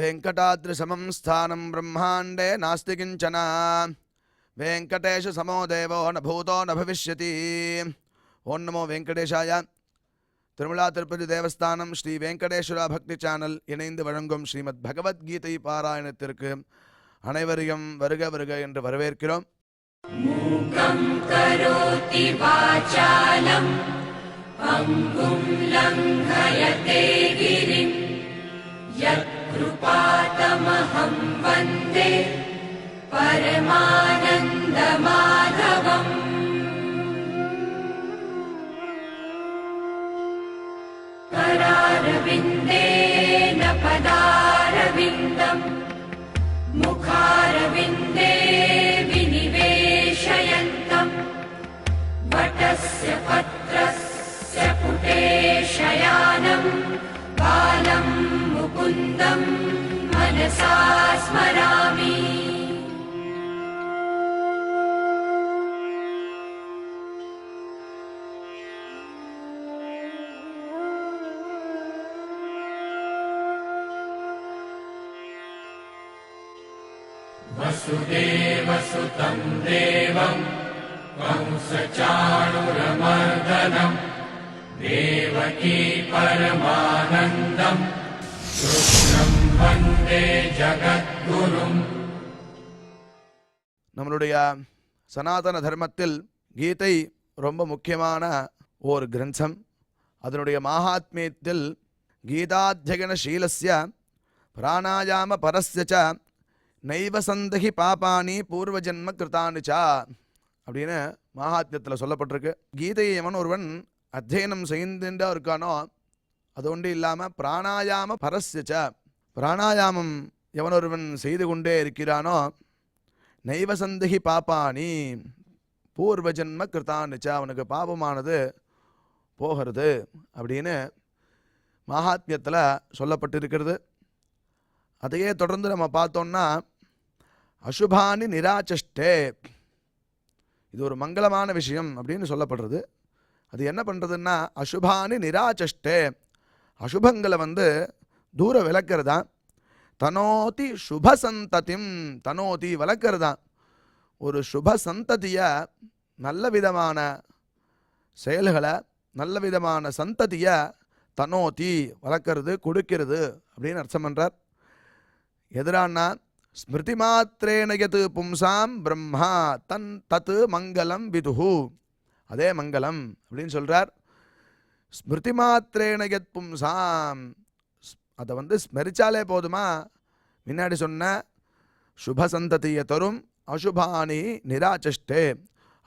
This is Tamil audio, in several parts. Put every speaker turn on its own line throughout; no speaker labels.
वेङ्कटाद्रिसमं स्थानं ब्रह्माण्डे नास्ति किञ्चन वेङ्कटेशसमो देवो न भूतो न भविष्यति. ओं नमो वेङ्कटेशाय. திருமலா திருப்பதி தேவஸ்தானம் ஸ்ரீ வெங்கடேஸ்வரா பக்தி சேனல் இணைந்து வழங்கும் ஸ்ரீமத் பகவத்கீதை பாராயணத்திற்கு அனைவரையும் வருக வருக என்று வரவேற்கிறோம்.
மூகம் கரோதி வாசாலம் அங்கும் லங்கயதே கிரிம் யத்கிருபாதமஹம் வந்தே பரமானந்த மாதவம். करारविन्देन पदारविन्दम् मुखारविन्दे विनिवेशयन्तम् वटस्य पत्रस्य पुटे शयानम् बालं मुकुन्दम् मनसा स्मरामि. वसुदेवसुतं देवं कंसचाणूरमर्दनं देवकी परमानन्दं कृष्णं वन्दे जगद्गुरुम्.
நம்மளுடைய சனாதன தர்மத்தில் கீதை ரொம்ப முக்கியமான ஒரு கிரந்தம். அதனுடைய மகாத்மியத்தில் கீதாத்யயன சீலஸ்ய பிராணாயாம பரஸ்ய ச நைவ சந்தகி பாபானி பூர்வஜன்ம கிருதானிச்சா அப்படின்னு மகாத்மியத்தில் சொல்லப்பட்டிருக்கு. கீதையை எவன் ஒருவன் அத்தியனம் செய்துட்டா இருக்கானோ அது ஒன்று இல்லாமல் பிராணாயாம பரஸ்யச்ச பிராணாயாமம் எவன் ஒருவன் செய்து கொண்டே இருக்கிறானோ நைவ சந்தகி பாப்பானி பூர்வஜன்ம கிருதானிச்சா அவனுக்கு பாபமானது போகிறது அப்படின்னு மகாத்மியத்தில் சொல்லப்பட்டிருக்கிறது. அதையே தொடர்ந்து நம்ம பார்த்தோம்னா அசுபானி நிராச்சஷ்டே இது ஒரு மங்களமான விஷயம் அப்படின்னு சொல்லப்படுறது. அது என்ன பண்ணுறதுன்னா அசுபானி நிராச்சஷ்டே அசுபங்களை தூர விளக்கிறதா. தனோதி சுபசந்ததிம் தனோதி வளர்க்கிறதா. ஒரு சுப சந்ததியை நல்ல விதமான செயல்களை நல்ல விதமான சந்ததியை தனோதி வளர்க்கறது கொடுக்கிறது அப்படின்னு அர்த்தம் பண்ணுறார். எதிரானா ஸ்மிருதி மாத்திரேன யத் பும்சாம் பிரம்மா தன் தத் மங்களம் விதுஹு அதே மங்களம் அப்படின்னு சொல்கிறார். ஸ்மிருதி மாத்திரேன யத் பும்சாம் அதை ஸ்மரிச்சாலே போதுமா முன்னாடி சொன்ன சுபசந்ததியை தரும். அசுபானி நிராச்சஷ்டே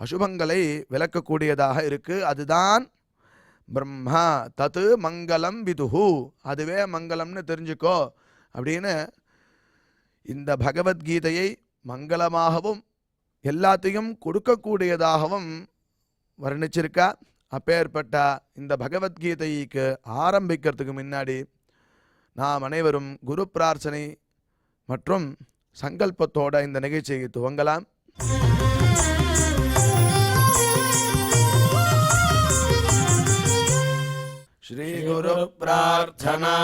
அசுபங்களை விளக்கக்கூடியதாக இருக்குது. அதுதான் பிரம்மா தத் மங்களம் விதுஹு அதுவே மங்களம்னு தெரிஞ்சுக்கோ அப்படின்னு இந்த பகவத்கீதையை மங்களமாகவும் எல்லாத்தையும் கொடுக்கக்கூடியதாகவும் வர்ணிச்சிருக்கா. அப்பேற்பட்ட இந்த பகவத்கீதைக்கு ஆரம்பிக்கிறதுக்கு முன்னாடி நாம் அனைவரும் குரு பிரார்த்தனை மற்றும் சங்கல்பத்தோட இந்த நிகழ்ச்சியை துவங்கலாம். ஸ்ரீ குரு பிரார்த்தனா.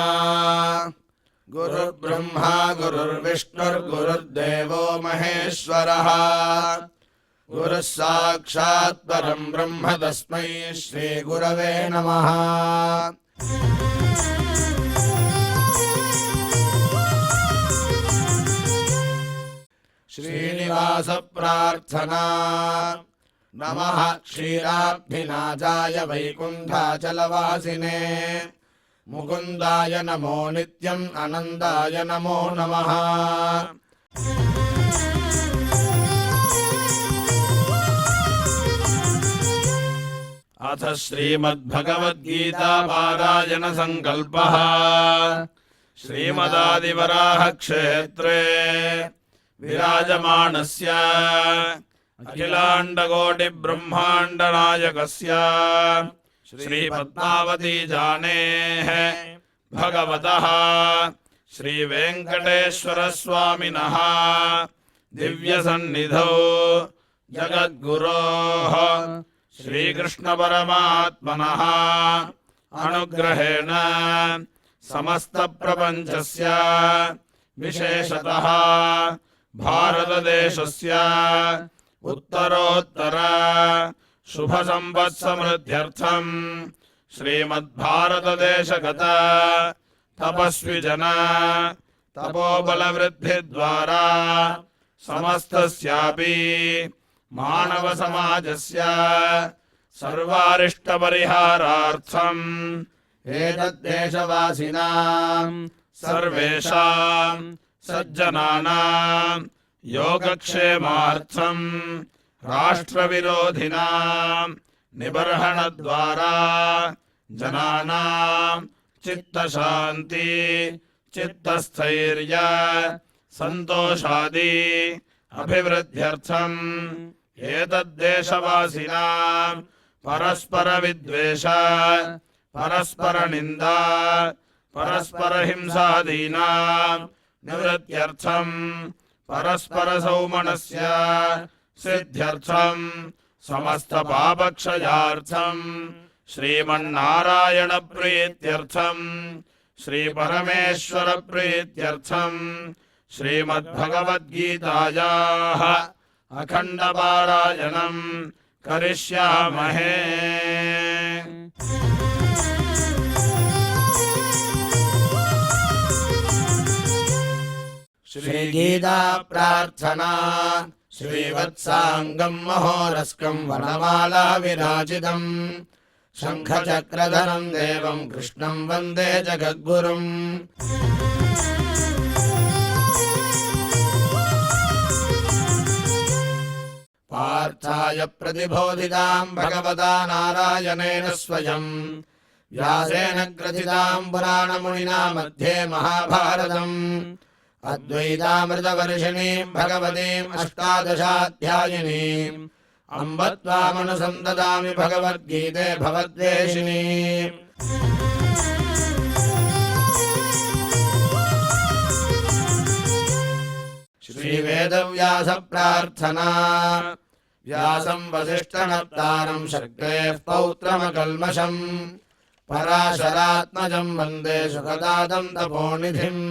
गुरुर्ब्रह्मा गुरुर्विष्णुर्गुरुर्देवो महेश्वरः गुरुः साक्षात् परं ब्रह्म तस्मै श्री गुरवे नमः. श्रीनिवास प्रार्थना. नमः क्षीराब्धिनाजाय वैकुण्ठाचलवासिने मुकुन्दाय नमो नित्यम् आनन्दाय नमो नमः. अथ श्रीमद्भगवद्गीता पारायण संकल्पः. श्रीमदादिवराह क्षेत्रे विराजमानस्य अखिलाण्डकोटि ब्रह्माण्ड नायकस्य श्री पद्मावती जानेः भगवतः श्री वेंकटेश्वर स्वामिनः दिव्य सन्निधौ जगद्गुरोः श्रीकृष्ण परमात्मनः अनुग्रहेण समस्त प्रपंचस्य
विशेषतः भारतदेशस्य उत्तरोत्तर शुभसंवत्समृद्ध्यर्थं श्रीमद्भारतदेशगत तपस्विजन तपोबलवृद्धिद्वारा समस्तस्यापि मानवसमाजस्य सर्वारिष्टपरिहारार्थम् एतद्देशवासिनां सर्वेषां सज्जनानां योगक्षेमार्थं राष्ट्रविरोधिनां निबर्हणद्वारा जनानां चित्तशान्ति चित्तस्थैर्य सन्तोषादि अभिवृद्ध्यर्थम् एतद्देशवासिनां परस्परविद्वेष परस्परनिन्दा परस्परहिंसादीनां निवृत्त्यर्थं परस्परसौमनस्य सिद्ध्यर्थं समस्तपापक्षयार्थं श्रीमन्नारायणप्रीत्यर्थं श्रीपरमेश्वरप्रीत्यर्थं श्रीमद्भगवद्गीतायाः अखण्डपारायणं करिष्यामहे।
श्रीगीता प्रार्थना श्रीवत्साङ्गं महोरस्कं वनमाला विराजितं शङ्खचक्रधरं देवं कृष्णं वन्दे जगद्गुरुम्। पार्थाय प्रतिबोधितां भगवता नारायणेन स्वयं व्यासेन ग्रथितां पुराणमुनिना मध्ये महाभारतम् अद्वैतामृतवर्षिणीं भगवतीम् अष्टादशाध्यायिनीम् अम्ब त्वामनुसन्ददामि भगवद्गीते भवद्वेषिणीम्। श्रीवेदव्यास प्रार्थना व्यासं वसिष्ठनप्तारं शक्तेः पौत्रमकल्मषम् पराशरात्मजं वन्दे सुखदातं तपोनिधिम्।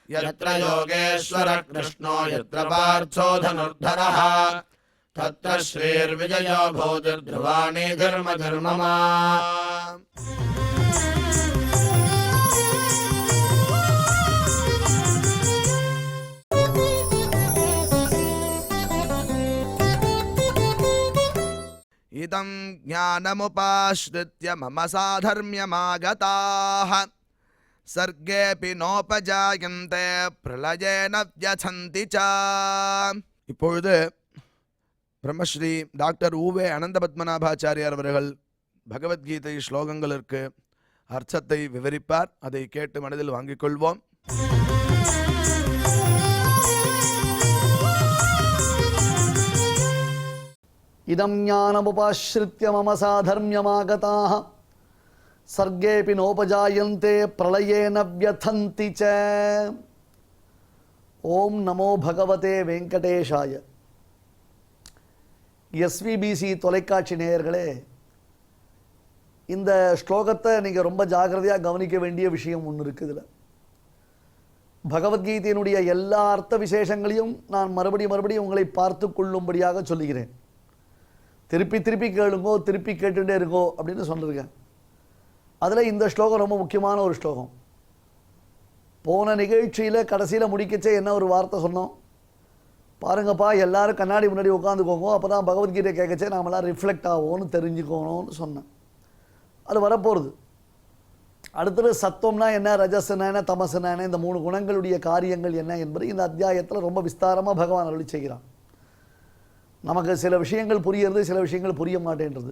यत्र योगेश्वर कृष्णो यत्र पार्थो धनुर्धरः तत्र श्रीर्विजयो भूतिर्ध्रुवाणि धर्मधर्ममा। इदं ज्ञानमुपाश्रित्य मम साधर्म्यमागताः सर्गेऽपि नोपजायन्ते प्रलयेन व्यथन्ति च। இப்பொழுது பிரம்மஸ்ரீ டாக்டர் ஊவே அனந்தபத்மநாபாச்சாரியார் அவர்கள் பகவத்கீதை ஸ்லோகங்களுக்கு அர்த்தத்தை விவரிப்பார். அதை கேட்டு மனதில் வாங்கிக் கொள்வோம்.
இதம் ஞானமுபாஸ்ரித்ய மம சாதர்ம்யமாகதாः சர்கேபி நோபஜாயந்தே பிரளயேன வியதந்தி ச. ஓம் நமோ பகவதே வெங்கடேஷாய. எஸ்விபிசி தொலைக்காட்சி நேயர்களே, இந்த ஸ்லோகத்தை நீங்கள் ரொம்ப ஜாகிரதையாக கவனிக்க வேண்டிய விஷயம் ஒன்று இருக்குது. இதில் பகவத்கீதையினுடைய எல்லா அர்த்த விசேஷங்களையும் நான் மறுபடியும் உங்களை பார்த்து கொள்ளும்படியாக சொல்லுகிறேன். திருப்பி திருப்பி கேளுங்கோ, திருப்பி கேட்டுட்டே இருக்கோ அப்படின்னு சொல்லியிருக்கேன். அதில் இந்த ஸ்லோகம் ரொம்ப முக்கியமான ஒரு ஸ்லோகம். போன நிகழ்ச்சியில் கடைசியில் முடிக்கச்சே என்ன ஒரு வார்த்தை சொன்னோம் பாருங்கப்பா, எல்லாரும் கண்ணாடி முன்னாடி உட்காந்துக்கோங்க, அப்போ தான் பகவத்கீதை கேட்கச்சே நாமெல்லாம் ரிஃப்ளெக்ட் ஆகும்னு தெரிஞ்சுக்கணும்னு சொன்னேன். அது வரப்போகிறது. அடுத்தது சத்துவம்னா என்ன, ரஜஸ்னா என்ன, தமசுனா என்ன, இந்த 3 குணங்களுடைய காரியங்கள் என்ன என்பது இந்த அத்தியாயத்தில் ரொம்ப விஸ்தாரமாக பகவான் அருளி செய்கிறான். நமக்கு சில விஷயங்கள் புரியுறது, சில விஷயங்கள் புரிய மாட்டேன்றது.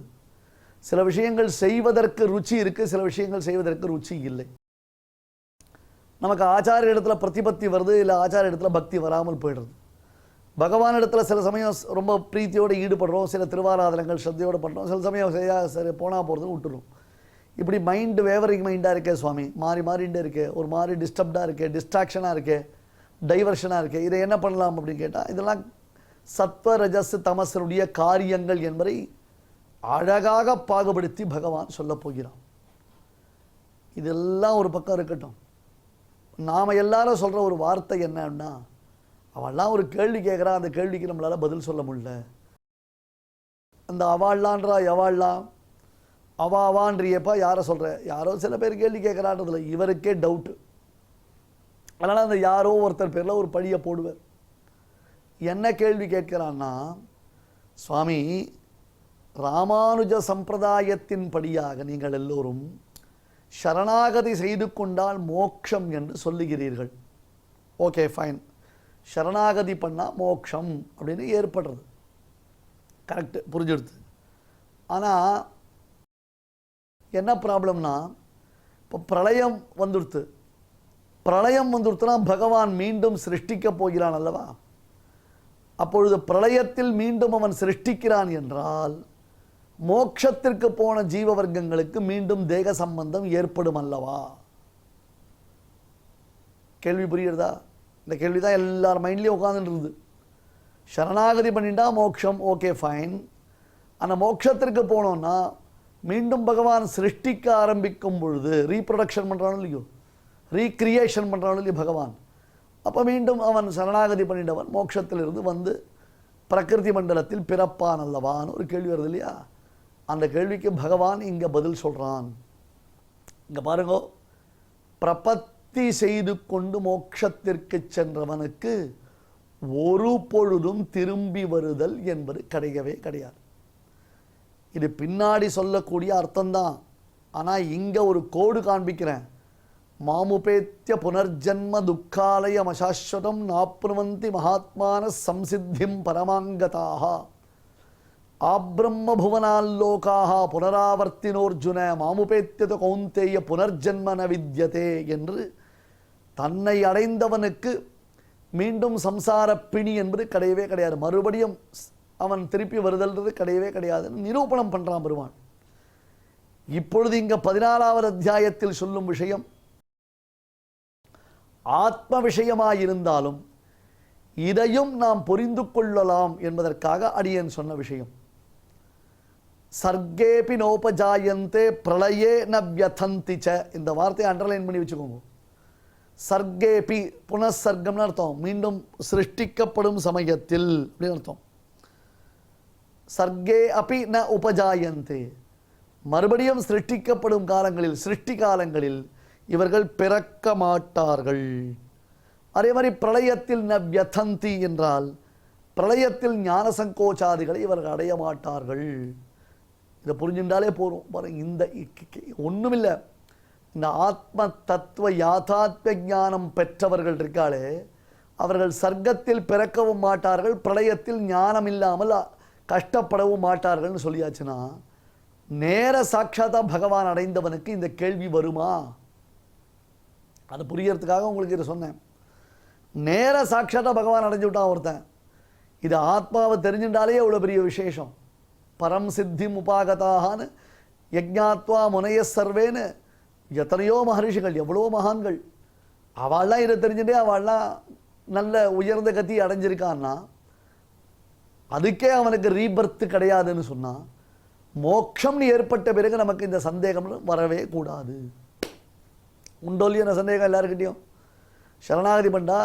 சில விஷயங்கள் செய்வதற்கு ருச்சி இருக்குது, சில விஷயங்கள் செய்வதற்கு ருச்சி இல்லை. நமக்கு ஆச்சாரிய இடத்துல பிரதிபத்தி வருது, இல்லை ஆச்சாரிய இடத்துல பக்தி வராமல் போயிடுறது. பகவான் இடத்துல சில சமயம் ரொம்ப பிரீத்தியோடு ஈடுபடுறோம், சில திருவாராதனங்கள் ஸ்ரத்தையோடு பண்ணுறோம், சில சமயம் சரி போனால் போகிறதுன்னு விட்டுரும். இப்படி மைண்டு வேவரிங் மைண்டாக இருக்கே சுவாமி, மாறிண்டே இருக்கே, ஒரு மாதிரி டிஸ்டர்ப்டாக இருக்கே, டிஸ்ட்ராக்ஷனாக இருக்கே, டைவர்ஷனாக இருக்கே, இதை என்ன பண்ணலாம் அப்படின்னு கேட்டால், இதெல்லாம் சத்வ ரஜஸ் தமசனுடைய காரியங்கள் என்பதை அழகாக பாகுபடுத்தி பகவான் சொல்ல போகிறான். இதெல்லாம் ஒரு பக்கம் இருக்கட்டும். நாம் எல்லாரும் சொல்கிற ஒரு வார்த்தை என்னன்னா, அவள்லாம் ஒரு கேள்வி கேட்குறா, அந்த கேள்விக்கு நம்மளால் பதில் சொல்ல முடியல. அந்த அவாள்லான்றா எவாள்லாம் அவான்றியப்பா யாரை சொல்கிற? யாரோ சில பேர் கேள்வி கேட்குறான்றதில்ல, இவருக்கே டவுட்டு. அதனால் அந்த யாரோ ஒருத்தர் பேரில் ஒரு பழியை போடுவார். என்ன கேள்வி கேட்கிறான்னா, சுவாமி ராமானுஜ சம்பிரதாயத்தின் படியாக நீங்கள் எல்லோரும் சரணாகதி செய்து கொண்டால் மோட்சம் என்று சொல்லுகிறீர்கள். ஓகே ஃபைன், சரணாகதி பண்ணால் மோட்சம் அப்படின்னு ஏற்படுறது கரெக்டு, புரிஞ்சுடுது. ஆனால் என்ன ப்ராப்ளம்னா, இப்போ பிரளயம் வந்துடுத்துனா பகவான் மீண்டும் சிருஷ்டிக்க போகிறான் அல்லவா? அப்பொழுது பிரளயத்தில் மீண்டும் அவன் சிருஷ்டிக்கிறான் என்றால் மோட்சத்திற்கு போன ஜீவ வர்க்கங்களுக்கு மீண்டும் தேக சம்பந்தம் ஏற்படும் அல்லவா? கேள்வி புரியுறதா? இந்த கேள்வி தான் எல்லார் மைண்ட்லேயும் உட்காந்துருது. சரணாகதி பண்ணிட்டா மோட்சம், ஓகே ஃபைன். ஆனால் மோட்சத்திற்கு போனோன்னா மீண்டும் பகவான் சிருஷ்டிக்க ஆரம்பிக்கும் பொழுது ரீப்ரொடக்ஷன் பண்ணுறானோ இல்லையோ, ரீக்ரியேஷன் பண்ணுறானோ இல்லையோ பகவான், அப்போ மீண்டும் அவன் சரணாகதி பண்ணிட்டவன் மோட்சத்திலிருந்து வந்து பிரகிருதி மண்டலத்தில் பிறப்பான் அல்லவான்னு ஒரு கேள்வி வருது இல்லையா? அந்த கேள்விக்கு பகவான் இங்கே பதில் சொல்கிறான். இங்கே பாருங்க, பிரபத்தி செய்து கொண்டு மோட்சத்திற்கு சென்றவனுக்கு ஒரு பொழுதும் திரும்பி வருதல் என்பது கிடையவே கிடையாது. இது பின்னாடி சொல்லக்கூடிய அர்த்தம்தான். ஆனால் இங்கே ஒரு கோடு காண்பிக்கிறேன். மாமுபேத்திய புனர்ஜன்ம துக்காலயம் அசாஸ்வதம் நாப்னுவந்தி மகாத்மான சம்சித்திம் பரமாங்கதாக ஆப்ரம்ம புவனால்லோகாக புனராவர்த்தினோர்ஜுன மாமுபேத்தியத கௌந்தேய புனர்ஜன்ம ந வித்யதே என்று தன்னை அடைந்தவனுக்கு மீண்டும் சம்சார பிணி என்பது கிடையவே கிடையாது, மறுபடியும் அவன் திருப்பி வருதல்ன்றது கிடையவே கிடையாதுன்னு நிரூபணம் பண்ணுறான் பெருமான். இப்பொழுது இங்கே 14வது அத்தியாயத்தில் சொல்லும் விஷயம் ஆத்ம விஷயமாயிருந்தாலும் இதையும் நாம் புரிந்து கொள்ளலாம் என்பதற்காக அடியேன் சொன்ன விஷயம். சர்க்கேபி நோபஜாயந்தே பிரளயே ந வியதந்தி ச, இந்த வார்த்தையை அண்டர்லைன் பண்ணி வச்சுக்கோங்க. சர்க்கேபி புனଃசர்க்கம்னு அர்த்தம், மீண்டும் சிருஷ்டிக்கப்படும் சமயத்தில் அப்படின்னு அர்த்தம். சர்க்கே அபி ந உபஜாயந்தே, மறுபடியும் சிருஷ்டிக்கப்படும் காலங்களில், சிருஷ்டி காலங்களில் இவர்கள் பிறக்க மாட்டார்கள். அதே மாதிரி பிரளயத்தில் ந வியதந்தி என்றால் பிரளயத்தில் ஞான சங்கோச்சாதிகளை இவர்கள் அடைய மாட்டார்கள். இதை புரிஞ்சுட்டாலே போகிறோம். பாருங்க, இந்த ஒன்றுமில்லை, இந்த ஆத்ம தத்துவ யாதாத்ம ஞானம் பெற்றவர்கள் இருக்காளே, அவர்கள் சர்க்கத்தில் பிறக்கவும் மாட்டார்கள், பிரளயத்தில் ஞானம் இல்லாமல் கஷ்டப்படவும் மாட்டார்கள்னு சொல்லியாச்சுன்னா, நேர சாட்சாத்தா பகவான் அடைந்தவனுக்கு இந்த கேள்வி வருமா? அது புரியறதுக்காக உங்களுக்கு இதை சொன்னேன். நேர சாட்சாத்தா பகவான் அடைஞ்சு விட்டான் ஒருத்தன். இது ஆத்மாவை தெரிஞ்சுட்டாலே அவ்வளோ பெரிய விசேஷம். பரம் சித்தி உபாகதான்னு யஜ்ஞாத்வா முனைய சர்வேன்னு எத்தனையோ மகரிஷிகள், எவ்வளோ மகான்கள், அவள்லாம் இதை தெரிஞ்சுட்டே அவள்லாம் நல்ல உயர்ந்த கத்தி அடைஞ்சிருக்கான்னா அதுக்கே அவனுக்கு ரீபர்த்து கிடையாதுன்னு சொன்னால், மோட்சம்னு ஏற்பட்ட பிறகு நமக்கு இந்த சந்தேகம் வரவே கூடாது. உண்டோல்லியான சந்தேகம் எல்லாருக்கிட்டையும். சரணாகதி பண்ணா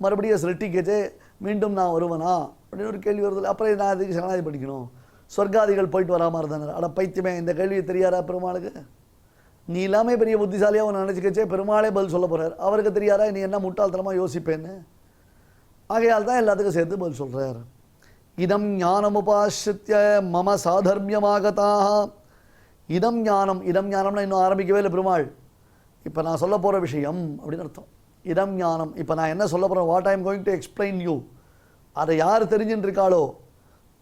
மறுபடியும் சிருஷ்டிக்கச்சே மீண்டும் நான் வருவனா அப்படின்னு ஒரு கேள்வி வருது. அப்புறம் நான் அதுக்கு சரணாகதி பண்ணிக்கணும், சொர்க்காதிகள் போயிட்டு வராமல் இருந்தாங்க. அட பைத்தியமே, இந்த கேள்வியை தெரியாதா பெருமாளுக்கு? நீ எல்லாமே பெரிய புத்திசாலியாக அவன் நினச்சிக்கச்சே பெருமாளே பதில் சொல்ல போகிறார். அவருக்கு தெரியாதா நீ என்ன முட்டாள்தனமாக யோசிப்பேன்னு? ஆகையால் தான் எல்லாத்துக்கும் சேர்த்து பதில் சொல்கிறார். இதம் ஞானமுபாசிரித்ய மம சாதர்மியமாகதாக. இதம் ஞானம், இதம் ஞானம்னா இன்னும் ஆரம்பிக்கவே இல்லை பெருமாள். இப்போ நான் சொல்ல போகிற விஷயம் அப்படின்னு அர்த்தம். இதம் ஞானம், இப்போ நான் என்ன சொல்ல போகிறேன், what I am going to explain you, அதை யார் தெரிஞ்சுட்டு இருக்காளோ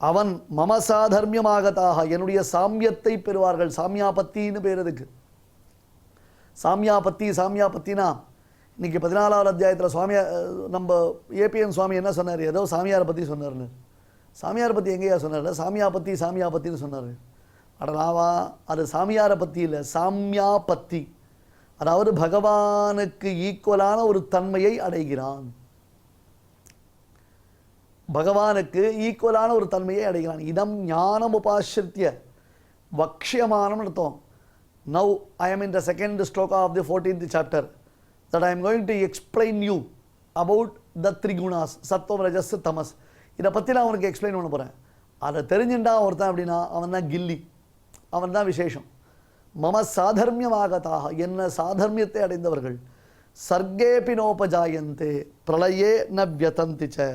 அவன் மம சாதர்மியமாகதாக, என்னுடைய சாமியத்தை பெறுவார்கள். சாமியாபத்தின்னு பேர் அதுக்கு. சாமியாபத்தினா இன்னைக்கு 14வது அத்தியாயத்தில் சுவாமியா நம்ம ஏபிஎன் சுவாமி என்ன சொன்னார், ஏதோ சாமியாரை பற்றி சொன்னார்னு. சாமியாரை பற்றி எங்கேயா சொன்னார்? சாமியாபத்தின்னு சொன்னார். அடலாவா, அது சாமியாரை பற்றி இல்லை, சாமியாபத்தி. அதாவது பகவானுக்கு ஈக்குவலான ஒரு தன்மையை அடைகிறான். பகவானுக்கு ஈக்குவலான ஒரு தன்மையை அடைகிறான். இதம் ஞானம் உபாசிரித்ய வக்ஷியமானம் அர்த்தம். Now I am in the second shloka of the 14th chapter. that I am going to explain you about the three gunas, sattvam, rajas, tamas. இதை பற்றி நான் அவனுக்கு எக்ஸ்பிளைன் பண்ண போகிறேன். அதை தெரிஞ்சுட்டா ஒருத்தன் அப்படின்னா அவன் தான் கில்லி, அவன் தான் விசேஷம். மம சாதர்மியமாகதாக, என்ன சாதர்மியத்தை அடைந்தவர்கள், சர்க்கேபி நோபஜாயந்தே பிரளயே ந வியதந்தி ச.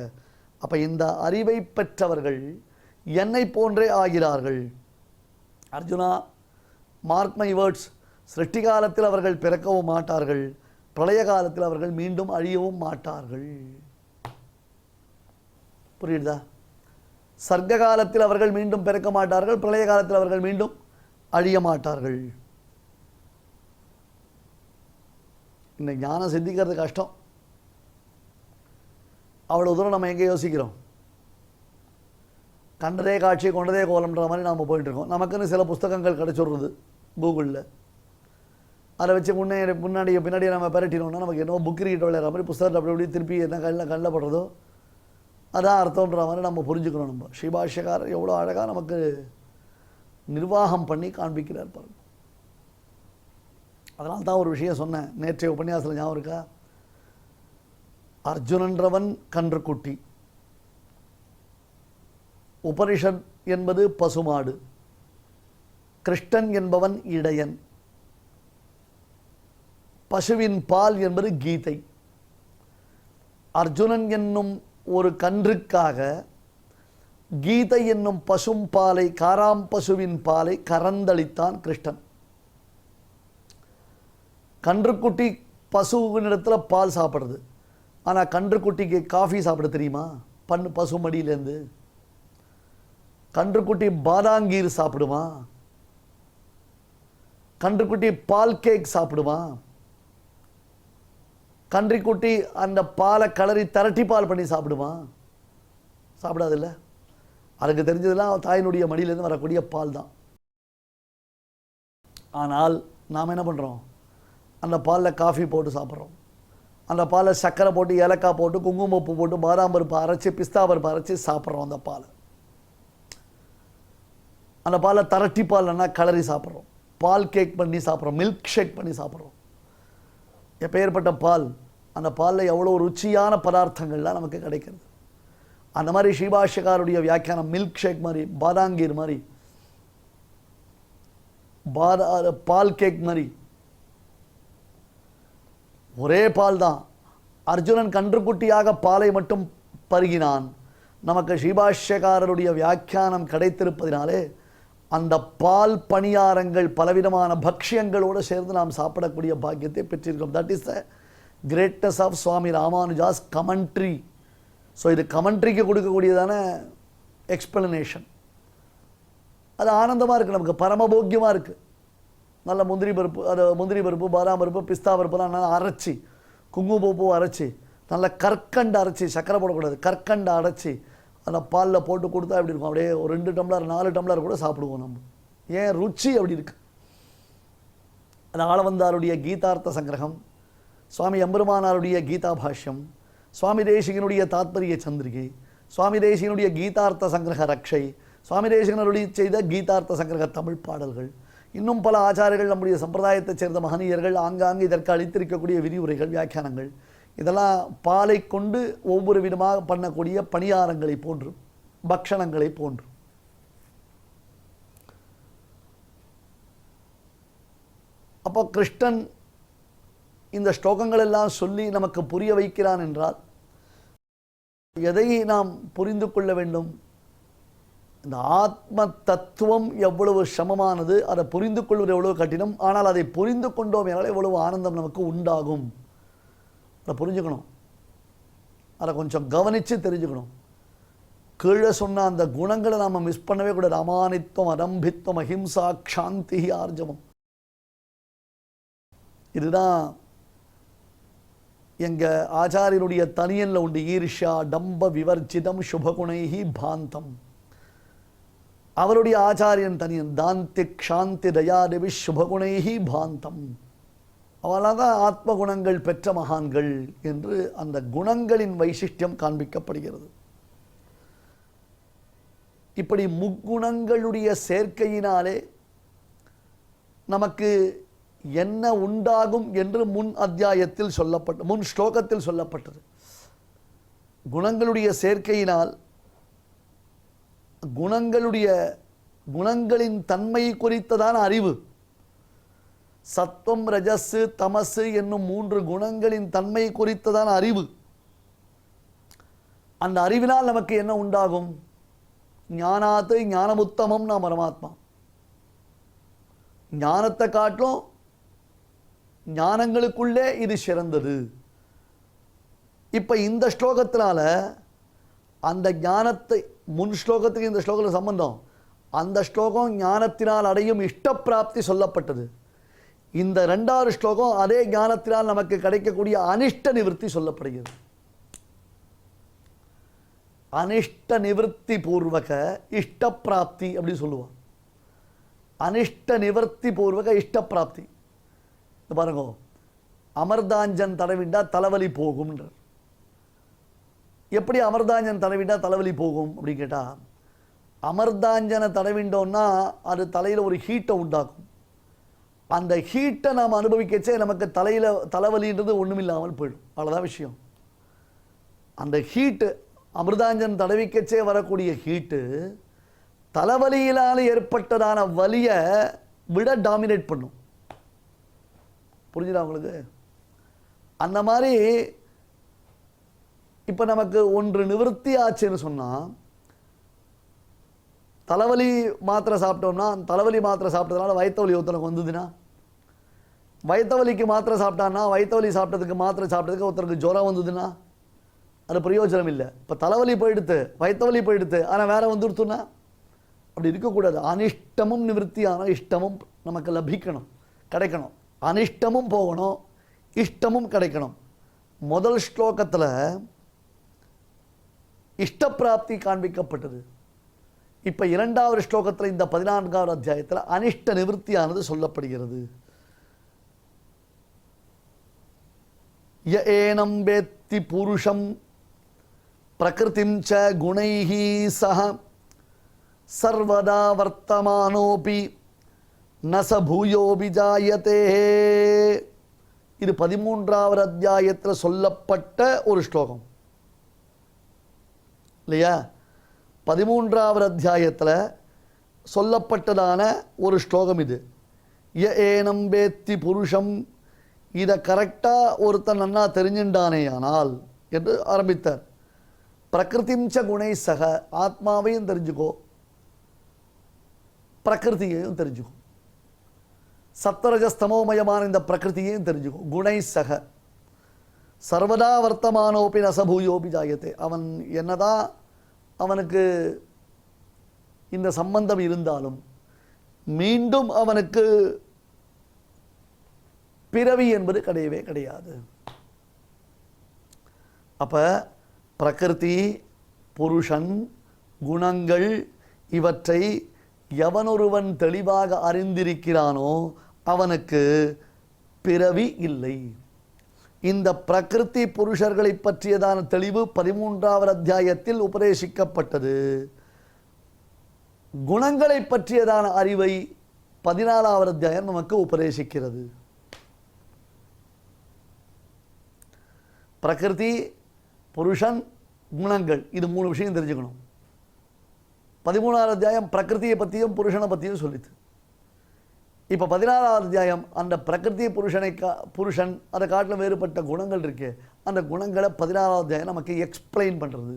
அப்போ இந்த அறிவை பெற்றவர்கள் என்னை போன்றே ஆகிறார்கள். அர்ஜுனா, மார்க் மை வேர்ட்ஸ், சிருஷ்டி காலத்தில் அவர்கள் பிறக்கவும் மாட்டார்கள், பிரளய காலத்தில் அவர்கள் மீண்டும் அழியவும் மாட்டார்கள். புரியுதா? சர்க்க காலத்தில் அவர்கள் மீண்டும் பிறக்க மாட்டார்கள், பிரளய காலத்தில் அவர்கள் மீண்டும் அழிய மாட்டார்கள். இந்த ஞானம் சித்திக்கிறது கஷ்டம். அவ்வளோ தூரம் நம்ம எங்கே யோசிக்கிறோம்? கண்டதே காட்சி கொண்டதே கோலம்ன்ற மாதிரி நாம் போயிட்டுருக்கோம். நமக்குன்னு சில புஸ்தகங்கள் கிடச்சிடுறது கூகுளில். அதை வச்சு முன்னாடி பின்னாடி நம்ம பெரட்டினோம்னா நமக்கு என்னவோ புக் ரீட் விளையாடுற மாதிரி புஸ்தகத்தை அப்படி அப்படி திருப்பி என்ன கண்ணில் படுறதோ அதான் அர்த்தம்ன்ற மாதிரி நம்ம புரிஞ்சுக்கணும். நம்ம ஸ்ரீபாஷ்யக்காரர் எவ்வளோ அழகாக நமக்கு நிர்வாகம் பண்ணி காண்பிக்கிறார் பாருங்க. அதனால தான் ஒரு விஷயம் சொன்னேன் நேற்றைய உபன்யாசத்தில், ஞாபகம் இருக்கா? அர்ஜுனன்றவன் கன்றுக்குட்டி, உபனிஷத் என்பது பசுமாடு, கிருஷ்ணன் என்பவன் இடையன், பசுவின் பால் என்பது கீதை. அர்ஜுனன் என்னும் ஒரு கன்றுக்காக கீதை என்னும் பசும் பாலை, காராம் பசுவின் பாலை கறந்தளித்தான் கிருஷ்ணன். கன்றுக்குட்டி பசுவினிடத்தில் பால் சாப்பிடுறது, ஆனால் கன்றுக்குட்டிக்கு காஃபி சாப்பிட தெரியுமா? பசு மடியிலேருந்து. கன்றுக்குட்டி பாதாங்கீர் சாப்பிடுமா? கன்றுக்குட்டி பால் கேக் சாப்பிடுமா? கன்றுக்குட்டி அந்த பாலை கலரி திரட்டி பால் பண்ணி சாப்பிடுமா? சாப்பிடாதில்ல. அதுக்கு தெரிஞ்சதெல்லாம் தாயினுடைய மடியிலேருந்து வரக்கூடிய பால் தான். ஆனால் நாம் என்ன பண்ணுறோம்? அந்த பாலில் காஃபி போட்டு சாப்பிட்றோம், அந்த பாலில் சர்க்கரை போட்டு, ஏலக்காய் போட்டு, குங்குமப்பூ போட்டு, பாதாம் பருப்பு அரைச்சி, பிஸ்தா பருப்பு அரைச்சி சாப்பிட்றோம். அந்த பாலை, அந்த பாலை திரட்டி பால்னா கலரி சாப்பிட்றோம், பால் கேக் பண்ணி சாப்பிட்றோம், மில்க் ஷேக் பண்ணி சாப்பிட்றோம். எப்பேற்பட்ட பால்! அந்த பாலில் எவ்வளோ ருச்சியான பதார்த்தங்கள்லாம் நமக்கு கிடைக்கிறது. அந்த மாதிரி ஸ்ரீபாஷ்யக்காருடைய வியாக்கியானம் மில்க் ஷேக் மாதிரி, பாதாங்கீர் மாதிரி, பால் கேக் மாதிரி, ஒரே பால் தான். அர்ஜுனன் கன்றுக்குட்டியாக பாலை மட்டும் பருகினான். நமக்கு ஸ்ரீபாஷ்யக்காரருடைய வியாக்கியானம் கிடைத்திருப்பதினாலே அந்த பால் பணியாரங்கள், பலவிதமான பக்ஷ்யங்களோடு சேர்ந்து நாம் சாப்பிடக்கூடிய பாக்கியத்தை பெற்றிருக்கிறோம். That is the greatness of Swami Ramanuja's commentary. So இது கமெண்ட்ரிக்கு கொடுக்கக்கூடியதான எக்ஸ்பிளனேஷன். அது ஆனந்தமாக இருக்குது, நமக்கு பரமபோக்கியமாக இருக்குது. நல்ல முந்திரி பருப்பு, அது முந்திரி பருப்பு, பாதாம் பருப்பு, பிஸ்தா பருப்புலாம் நல்லா அரைச்சி, குங்குமப்பூ அரைச்சி, நல்ல கற்கண்டு அரைச்சி, சக்கரை போடக்கூடாது, கற்கண்டு அரைச்சி அந்த பாலில் போட்டு கொடுத்தா எப்படி இருக்கும்? அப்படியே ஒரு 2 டம்ளர் 4 டம்ளர் கூட சாப்பிடுவோம் நம்ம. ஏன்? ருச்சி அப்படி இருக்கு. அது ஆளவந்தாருடைய கீதார்த்த சங்கிரகம், சுவாமி எம்பெருமானாருடைய கீதா பாஷ்யம், சுவாமி தேசிகனுடைய தாத்பரிய சந்திரிகை, சுவாமி தேசிகனுடைய கீதார்த்த சங்கிரக ரக்ஷை, சுவாமி தேசிகனுடைய செய்த கீதார்த்த சங்கிரக தமிழ் பாடல்கள், இன்னும் பல ஆச்சாரியர்கள், நம்முடைய சம்பிரதாயத்தைச் சேர்ந்த மகனீயர்கள் ஆங்காங்கு இதற்கு அளித்திருக்கக்கூடிய விரிவுரைகள், வியாக்கியானங்கள், இதெல்லாம் பாலை கொண்டு ஒவ்வொரு விதமாக பண்ணக்கூடிய பணியாரங்களை போன்று, பக்ஷணங்களை போன்று. அப்போ கிருஷ்ணன் இந்த ஸ்லோகங்கள் எல்லாம் சொல்லி நமக்கு புரிய வைக்கிறான் என்றால் எதை நாம் புரிந்து கொள்ள வேண்டும்? இந்த ஆத்ம தத்துவம் எவ்வளவு சமமானது, அதை புரிந்து கொள்வது எவ்வளவு கடினம், ஆனால் அதை புரிந்து கொண்டோம் என்றால் எவ்வளவு ஆனந்தம் நமக்கு உண்டாகும். அதை புரிஞ்சுக்கணும், அதை கொஞ்சம் கவனித்து தெரிஞ்சுக்கணும். கீழே சொன்ன அந்த குணங்களை நாம் மிஸ் பண்ணவே கூடாது. அமானித்துவம், அதம்பித்துவம், அஹிம்சா, க்ஷாந்தி, ஆர்ஜவம். இதுதான் எங்கள் ஆச்சாரியனுடைய தனியனில் உண்டு. ஈர்ஷா டம்ப விவர்ஜிதம் சுபகுணைஹி பாந்தம். அவருடைய ஆச்சாரியன் தனியன் தாந்தி க்ஷாந்தி தயாதேவி சுபகுணைஹி பாந்தம். அவளால் தான் ஆத்ம குணங்கள் பெற்ற மகான்கள் என்று அந்த குணங்களின் வைசிஷ்டியம் காண்பிக்கப்படுகிறது. இப்படி முக்குணங்களுடைய சேர்க்கையினாலே நமக்கு என்ன உண்டாகும் என்று முன் அத்தியாயத்தில் முன் ஸ்லோகத்தில் சொல்லப்பட்டது. குணங்களுடைய சேர்க்கையினால் குணங்களின் தன்மை குறித்ததான அறிவு, சத்வம் ரஜஸ் தமசு என்னும் 3 குணங்களின் தன்மை குறித்ததான அறிவு. அந்த அறிவினால் நமக்கு என்ன உண்டாகும்? ஞானாத்து ஞானமுத்தமம் நாம் பரமாத்மா. ஞானத்தை காட்டிலும் ஞானங்களுக்குள்ளே இது சிறந்தது. இப்ப இந்த ஸ்லோகத்தினால அந்த ஞானத்தை, முன் ஸ்லோகத்துக்கு இந்த ஸ்லோகத்தில் சம்பந்தம், அந்த ஸ்லோகம் ஞானத்தினால் அடையும் இஷ்டப்பிராப்தி சொல்லப்பட்டது. இந்த 2வது ஸ்லோகம் அதே ஞானத்தினால் நமக்கு கிடைக்கக்கூடிய அனிஷ்ட நிவர்த்தி சொல்லப்படுகிறது. அனிஷ்ட நிவர்த்தி பூர்வக இஷ்டப்பிராப்தி அப்படி சொல்லுவான். அனிஷ்ட நிவர்த்தி பூர்வக இஷ்டப்பிராப்தி. பாருங்க, அமர்தாஞ்சன் தடவிண்டா தலைவலி போகும்ன்றார். எப்படி அமர்தாஞ்சன் தடவிண்டா தலைவலி போகும் அப்படின்னு கேட்டால், அமர்தாஞ்சனை தடவிண்டோன்னா அது தலையில் ஒரு ஹீட்டை உண்டாக்கும். அந்த ஹீட்டை நாம் அனுபவிக்கச்சே நமக்கு தலைவலின்றது ஒன்றுமில்லாமல் போயிடும். அவ்வளோதான் விஷயம். அந்த ஹீட்டு, அமிர்தாஞ்சன் தடவிக்கச்சே வரக்கூடிய ஹீட்டு தலைவலியினால் ஏற்பட்டதான வலியை விட டாமினேட் பண்ணும். புரிஞ்சுதா உங்களுக்கு? அந்த மாதிரி இப்போ நமக்கு ஒன்று நிவர்த்தி ஆச்சுன்னு சொன்னால், தலைவலி மாத்திரை சாப்பிட்டோம்னா, தலைவலி மாத்திரை சாப்பிட்டதுனால வயிற்று ஒருத்தனுக்கு வந்ததுன்னா, வயிற்று வலிக்கு மாத்திரை சாப்பிட்டான்னா, வயிற்று வலி சாப்பிட்டதுக்கு மாத்திரை சாப்பிட்டதுக்கு ஒருத்தருக்கு ஜுரம் வந்ததுன்னா அது பிரயோஜனம் இல்லை. இப்போ தலைவலி போயிடுத்து, வயிற்று வலி போயிடுத்து, ஆனால் வேற வந்துடுத்துன்னா அப்படி இருக்கக்கூடாது. அனிஷ்டமும் நிவர்த்தியான இஷ்டமும் நமக்கு லபிக்கணும், கிடைக்கணும். அனிஷ்டமும் போகணும், இஷ்டமும் கிடைக்கணும். முதல் ஸ்லோகத்தில் இஷ்டப்பிராப்தி காண்பிக்கப்பட்டது. இப்போ 2வது ஸ்லோகத்தில் இந்த 14வது அத்தியாயத்தில் அனிஷ்ட நிவர்த்தியானது சொல்லப்படுகிறது. ய ஏனம் வேத்தி புருஷம் பிரகிருதிம் ச குணைஹி சஹ சர்வதா வர்த்தமானோபி நச பூயோபி ஜாயதே. இது 13வது அத்தியாயத்தில் சொல்லப்பட்ட ஒரு ஸ்லோகம் இல்லையா? 13வது அத்தியாயத்தில் சொல்லப்பட்டதான ஒரு ஸ்லோகம் இது. ய ஏனம் வேத்தி புருஷம், இதை கரெக்டாக ஒருத்தன் நன்னா தெரிஞ்சுட்டானேயானால் என்று ஆரம்பித்தார். பிரகிருதிம்ச குணை சக, ஆத்மாவையும் தெரிஞ்சுக்கோ, பிரகிருதியையும் தெரிஞ்சுக்கோ, சத்வரஜஸ்தமோமயமான இந்த பிரகிருதியையும் தெரிஞ்சுக்கோ. குணை சக சர்வதா வர்த்தமானோபி நசபூயோபி ஜாயத்தே. அவன் என்னதான் அவனுக்கு இந்த சம்பந்தம் இருந்தாலும் மீண்டும் அவனுக்கு பிறவி என்பது கிடையவே கிடையாது. அப்ப பிரகிருதி, புருஷன், குணங்கள் இவற்றை எவனொருவன் தெளிவாக அறிந்திருக்கிறானோ அவனுக்கு பிறவி இல்லை. இந்த பிரகிருதி புருஷர்களை பற்றியதான தெளிவு 13வது அத்தியாயத்தில் உபதேசிக்கப்பட்டது. குணங்களை பற்றியதான அறிவை 14வது அத்தியாயம் நமக்கு உபதேசிக்கிறது. பிரகிருதி, புருஷன், குணங்கள், இது 3 விஷயம் தெரிஞ்சுக்கணும். 13வது அத்தியாயம் பிரகிருதியை பற்றியும் புருஷனை பற்றியும் சொல்லித்து. இப்போ 14வது அத்தியாயம் அந்த பிரகிருதி புருஷன் அதை காட்டிலும் வேறுபட்ட குணங்கள் இருக்கு, அந்த குணங்களை 14வது அத்தியாயம் நமக்கு எக்ஸ்பிளைன் பண்ணுறது.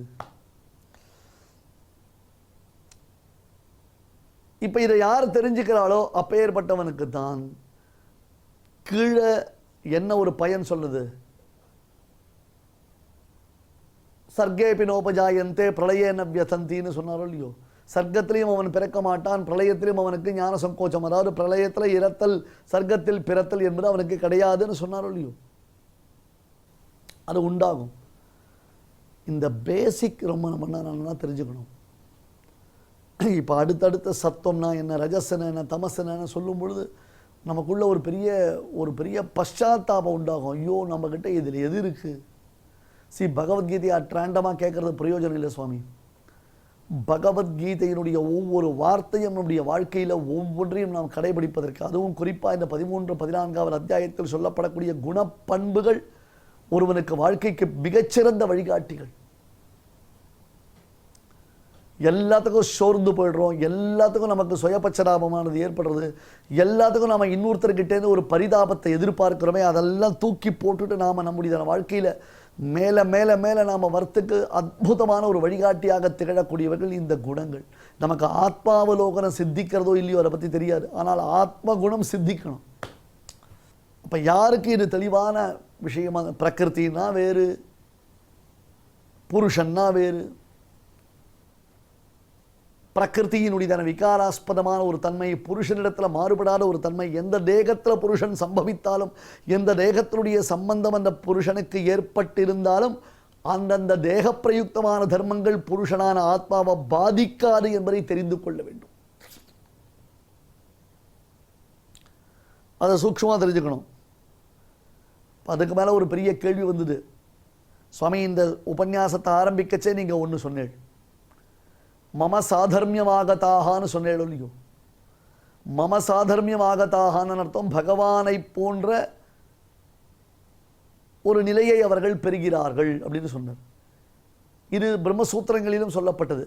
இப்போ இதை யார் தெரிஞ்சுக்கிறாளோ அப்பேற்பட்டவனுக்கு தான் கீழே என்ன ஒரு பயன் சொல்லுது? சர்க்கேபி நோபஜாயந்தே பிரளயேன வியசந்தின்னு சொன்னாரோ இல்லையோ? சர்க்கத்திலையும் அவன் பிறக்க மாட்டான், பிரளயத்திலையும் அவனுக்கு ஞான சங்கோச்சம், அதாவது பிரளயத்தில் இறத்தல், சர்க்கத்தில் பிறத்தல் என்பது அவனுக்கு கிடையாதுன்னு சொன்னாரோ இல்லையோ? அது உண்டாகும். இந்த பேசிக் ரொம்ப நம்ம தெரிஞ்சுக்கணும். இப்போ அடுத்தடுத்த சத்தம்னா என்ன, ரஜசன என்ன, தமசன சொல்லும் பொழுது நமக்குள்ள ஒரு பெரிய பశ్చాத்தாபம் உண்டாகும். ஐயோ, நம்மக்கிட்ட இதில் எது இருக்குது? பகவத்கீதையை அட்ராண்டமாக கேட்குறது பிரயோஜனம் இல்லை சுவாமி. பகவத்கீதையினுடைய ஒவ்வொரு வார்த்தையும் நம்முடைய வாழ்க்கையில் ஒவ்வொன்றையும் நாம் கடைபிடிப்பதற்கு, அதுவும் குறிப்பாக இந்த 13, 14வது அத்தியாயத்தில் சொல்லப்படக்கூடிய குணப்பண்புகள் ஒருவனுக்கு வாழ்க்கைக்கு மிகச்சிறந்த வழிகாட்டிகள். எல்லாத்துக்கும் சோர்ந்து போயிடுறோம், எல்லாத்துக்கும் நமக்கு சுயபட்சலாபமானது ஏற்படுறது, எல்லாத்துக்கும் நம்ம இன்னொருத்தர்கிட்டேருந்து ஒரு பரிதாபத்தை எதிர்பார்க்கிறோமே, அதெல்லாம் தூக்கி போட்டுட்டு நாம் நம்முடைய வாழ்க்கையில் மேலே மேலே மேலே நாம் வரத்துக்கு அற்புதமான ஒரு வழிகாட்டியாக திகழக்கூடியவர்கள் இந்த குணங்கள். நமக்கு ஆத்மாவலோகனம் சித்திக்கிறதோ இல்லையோ அதை பற்றி தெரியாது, ஆனால் ஆத்ம குணம் சித்திக்கணும். அப்போ யாருக்கு இது தெளிவான விஷயமாக, பிரகிருத்தின்னா வேறு, புருஷன்னா வேறு. பிரகிருத்தியினுடையதான விகாராஸ்பதமான ஒரு தன்மை, புருஷனிடத்தில் மாறுபடாத ஒரு தன்மை, எந்த தேகத்தில் புருஷன் சம்பவித்தாலும், எந்த தேகத்தினுடைய சம்பந்தம் அந்த புருஷனுக்கு ஏற்பட்டிருந்தாலும் அந்தந்த தேக பிரயுக்தமான தர்மங்கள் புருஷனான ஆத்மாவை பாதிக்காது என்பதை தெரிந்து கொள்ள வேண்டும். அதை சூக்ஷ்மமாக தெரிஞ்சுக்கணும். அதுக்கு மேலே ஒரு பெரிய கேள்வி வந்தது. சுவாமி, இந்த உபன்யாசத்தை ஆரம்பிக்கச்சே நீங்கள் ஒன்று சொன்னேள், மம சாதர்மியமாகத்தாகான்னு சொன்னேளோ இல்லையோ. மம சாதர்மியமாகத்தாகான்னு அர்த்தம் பகவானை போன்ற ஒரு நிலையை அவர்கள் பெறுகிறார்கள் அப்படின்னு சொன்னார். இது பிரம்மசூத்திரங்களிலும் சொல்லப்பட்டது.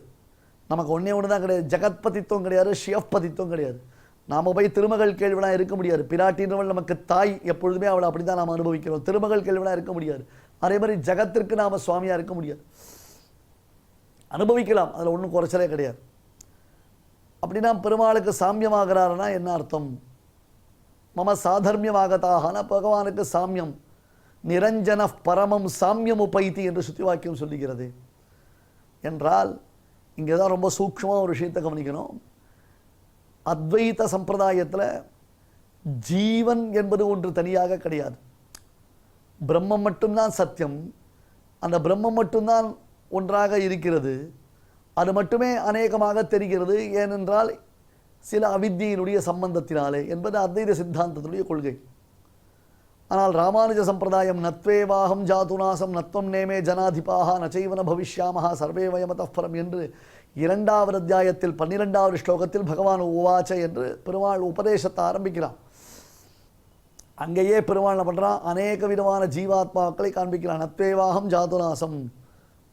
நமக்கு ஒன்றே ஒன்று தான் கிடையாது, ஜெகத்பதித்துவம் கிடையாது, ஷியப்பதித்துவம் கிடையாது. நாம் போய் திருமகள் கேள்வினா இருக்க முடியாது. பிராட்டின்றவள் நமக்கு தாய், எப்பொழுதுமே அவளை அப்படி தான் நாம் அனுபவிக்கிறோம். திருமகள் கேள்வினா இருக்க முடியாது. அதே மாதிரி ஜகத்திற்கு நாம் சுவாமியாக இருக்க முடியாது. அனுபவிக்கலாம், அதில் ஒன்றும் குறைச்சலே கிடையாது. அப்படின்னா பெருமாளுக்கு சாமியமாகிறாருன்னா என்ன அர்த்தம்? மம சாதர்மியமாகத்தாகனா பகவானுக்கு சாமியம், நிரஞ்சன பரமம் சாமியம் உபைத்தி என்று சுத்தி வாக்கியம் சொல்லுகிறது. என்றால் இங்கே தான் ரொம்ப சூக்ஷ்மமாக ஒரு விஷயத்தை கவனிக்கணும். அத்வைத சம்பிரதாயத்தில் ஜீவன் என்பது ஒன்று தனியாக கிடையாது. பிரம்மம் மட்டும்தான் சத்தியம், அந்த பிரம்மம் மட்டும்தான் ஒன்றாக இருக்கிறது, அது மட்டுமே அநேகமாக தெரிகிறது. ஏனென்றால் சில அவித்தியினுடைய சம்பந்தத்தினாலே என்பது அத்வைத சித்தாந்தத்தினுடைய கொள்கை. ஆனால் ராமானுஜ சம்பிரதாயம் நத்வேவாகம் ஜாதுநாசம் நத்வம் நேமே ஜனாதிபாக நச்சைவன பவிஷ்யாமஹா சர்வே வயமதஃபரம் என்று 2வது அத்தியாயத்தில் 12வது ஸ்லோகத்தில் பகவான் உவாச்ச என்று பெருமாள் உபதேசத்தை ஆரம்பிக்கிறான். அங்கேயே பெருமாள் என்ன பண்ணுறான், அநேக விதமான ஜீவாத்மாக்களை காண்பிக்கிறான். நத்வேவாகம் ஜாதுநாசம்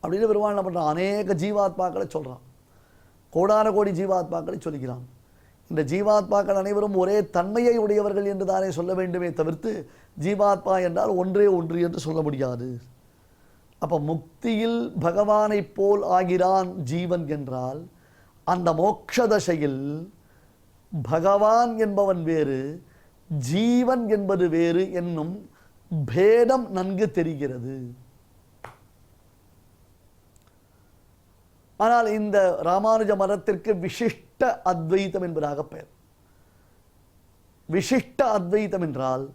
அப்படின்னு பெருமாள் என்ன பண்ணுறான், அநேக ஜீவாத்மாக்களை சொல்கிறான். கோடான கோடி ஜீவாத்மாக்களை சொல்கிறான். இந்த ஜீவாத்மாக்கள் அனைவரும் ஒரே தன்மையை உடையவர்கள் என்று தானே சொல்ல வேண்டுமே தவிர்த்து ஜீவாத்மா என்றால் ஒன்றே ஒன்று என்று சொல்ல முடியாது. அப்போ முக்தியில் பகவானை போல் ஆகிறான் ஜீவன் என்றால், அந்த மோட்ச தசையில் பகவான் என்பவன் வேறு, ஜீவன் என்பது வேறு என்னும் பேதம் நன்கு தெரிகிறது. ஆனால் இந்த ராமானுஜ மதத்திற்கு விசிஷ்ட அத்வைத்தம் என்பதாக பெயர். விசிஷ்ட அத்வைத்தம் என்றால்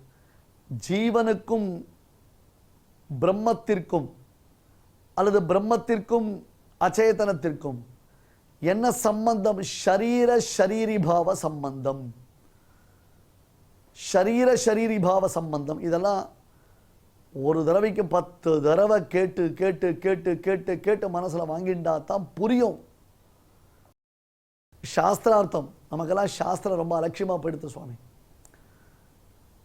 ஜீவனுக்கும் பிரம்மத்திற்கும் அல்லது பிரம்மத்திற்கும் அச்சேதனத்திற்கும் என்ன சம்பந்தம்? ஷரீர ஷரீரிபாவ சம்பந்தம். ஷரீர ஷரீரிபாவ சம்பந்தம். இதெல்லாம் ஒரு தடவைக்கு 10 தடவை கேட்டு கேட்டு கேட்டு கேட்டு கேட்டு மனசில் வாங்கிண்டா தான் புரியும். சாஸ்திரார்த்தம் நமக்கெல்லாம் சாஸ்திரம் ரொம்ப அலட்சியமாக போயிடுத்து சுவாமி.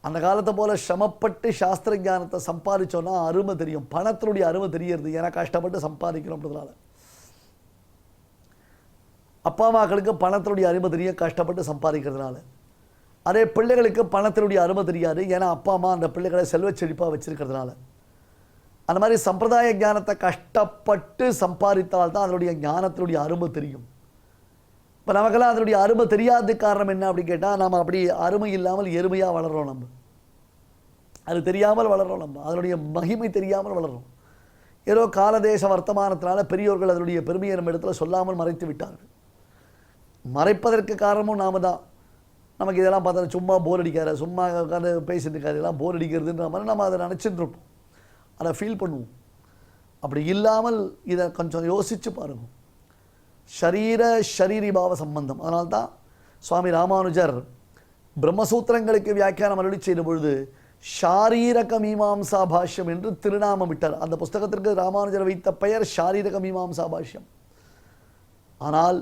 அந்த காலத்தை போல் சிரமப்பட்டு சாஸ்திர ஞானத்தை சம்பாதிச்சோன்னா அருமை தெரியும். பணத்தினுடைய அருமை தெரியறது ஏன்னா கஷ்டப்பட்டு சம்பாதிக்கிறோம்ன்றதுனால. அப்பா அம்மாக்களுக்கு பணத்தினுடைய அருமை தெரியும் கஷ்டப்பட்டு சம்பாதிக்கிறதுனால. அதே பிள்ளைகளுக்கு பணத்தினுடைய அருமை தெரியாது ஏன்னா அப்பா அம்மா அந்த பிள்ளைகளை செல்வ செழிப்பாக வச்சிருக்கிறதுனால. அந்த மாதிரி சம்பிரதாய ஞானத்தை கஷ்டப்பட்டு சம்பாதித்தால்தான் அதனுடைய ஞானத்தினுடைய அருமை தெரியும். இப்போ நமக்கெல்லாம் அதனுடைய அருமை தெரியாத காரணம் என்ன அப்படின்னு கேட்டால், நாம் அப்படி அருமை இல்லாமல் எருமையாக வளர்கிறோம். நம்ம அது தெரியாமல் வளர்கிறோம். நம்ம அதனுடைய மகிமை தெரியாமல் வளர்கிறோம். ஏதோ காலதேச வர்த்தமானத்தினால பெரியோர்கள் அதனுடைய பெருமையை நம்ம இடத்துல சொல்லாமல் மறைத்து விட்டார்கள். மறைப்பதற்கு காரணமும் நாம தான். நமக்கு இதெல்லாம் பார்த்தா சும்மா போர் அடிக்காது, சும்மா உட்காந்து பேசிட்டு இருக்காது, இதெல்லாம் போர் அடிக்கிறதுன்ற மாதிரி நம்ம அதை நினச்சிட்டு இருப்போம், அதை ஃபீல் பண்ணுவோம். அப்படி இல்லாமல் இதை கொஞ்சம் யோசித்து பாருங்கள். ஷரீர ஷரீரிபாவ சம்பந்தம். அதனால்தான் சுவாமி ராமானுஜர் பிரம்மசூத்திரங்களுக்கு வியாக்கியானம் அருளி செய்த பொழுது ஷாரீரக மீமாம்சா பாஷ்யம் என்று திருநாமம் விட்டார். அந்த புஸ்தகத்திற்கு ராமானுஜர் வைத்த பெயர் ஷாரீரக மீமாம்சா பாஷ்யம். ஆனால்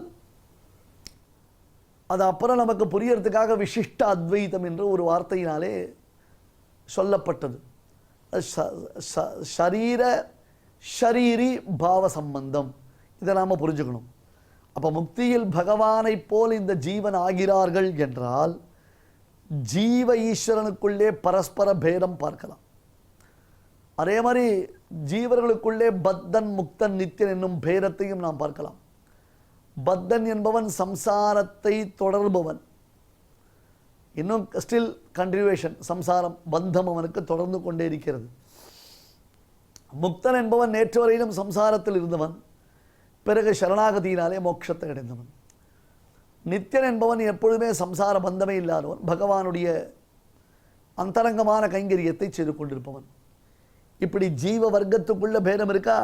அது அப்புறம் நமக்கு புரியறதுக்காக விசிஷ்ட அத்வைதம் என்று ஒரு வார்த்தையினாலே சொல்லப்பட்டது. ஷரீர ஷரீரி பாவ சம்பந்தம், இதை நாம் புரிஞ்சுக்கணும். அப்போ முக்தியில் பகவானை போல் இந்த ஜீவன் ஆகிறார்கள் என்றால் ஜீவ ஈஸ்வரனுக்குள்ளே பரஸ்பர பேதம் பார்க்கலாம். அதே மாதிரி ஜீவர்களுக்குள்ளே பத்தன் முக்தன் நித்தியன் என்னும் பேதத்தையும் நாம் பார்க்கலாம். பத்தன் என்பவன் சம்சாரத்தை தொடர்பவன், இன்னும் ஸ்டில் கண்டினியூவேஷன், சம்சாரம் பந்தம் அவனுக்கு தொடர்ந்து கொண்டே இருக்கிறது. முக்தன் என்பவன் நேற்று வரையிலும் சம்சாரத்தில் இருந்தவன், பிறகு சரணாகதியினாலே மோட்சத்தை அடைந்தவன். நித்தியன் என்பவன் எப்பொழுதுமே சம்சார பந்தமே இல்லாதவன், பகவானுடைய அந்தரங்கமான கைங்கரியத்தை செய்து கொண்டிருப்பவன். இப்படி ஜீவ வர்க்கத்துக்குள்ள பேதம் இருக்கா.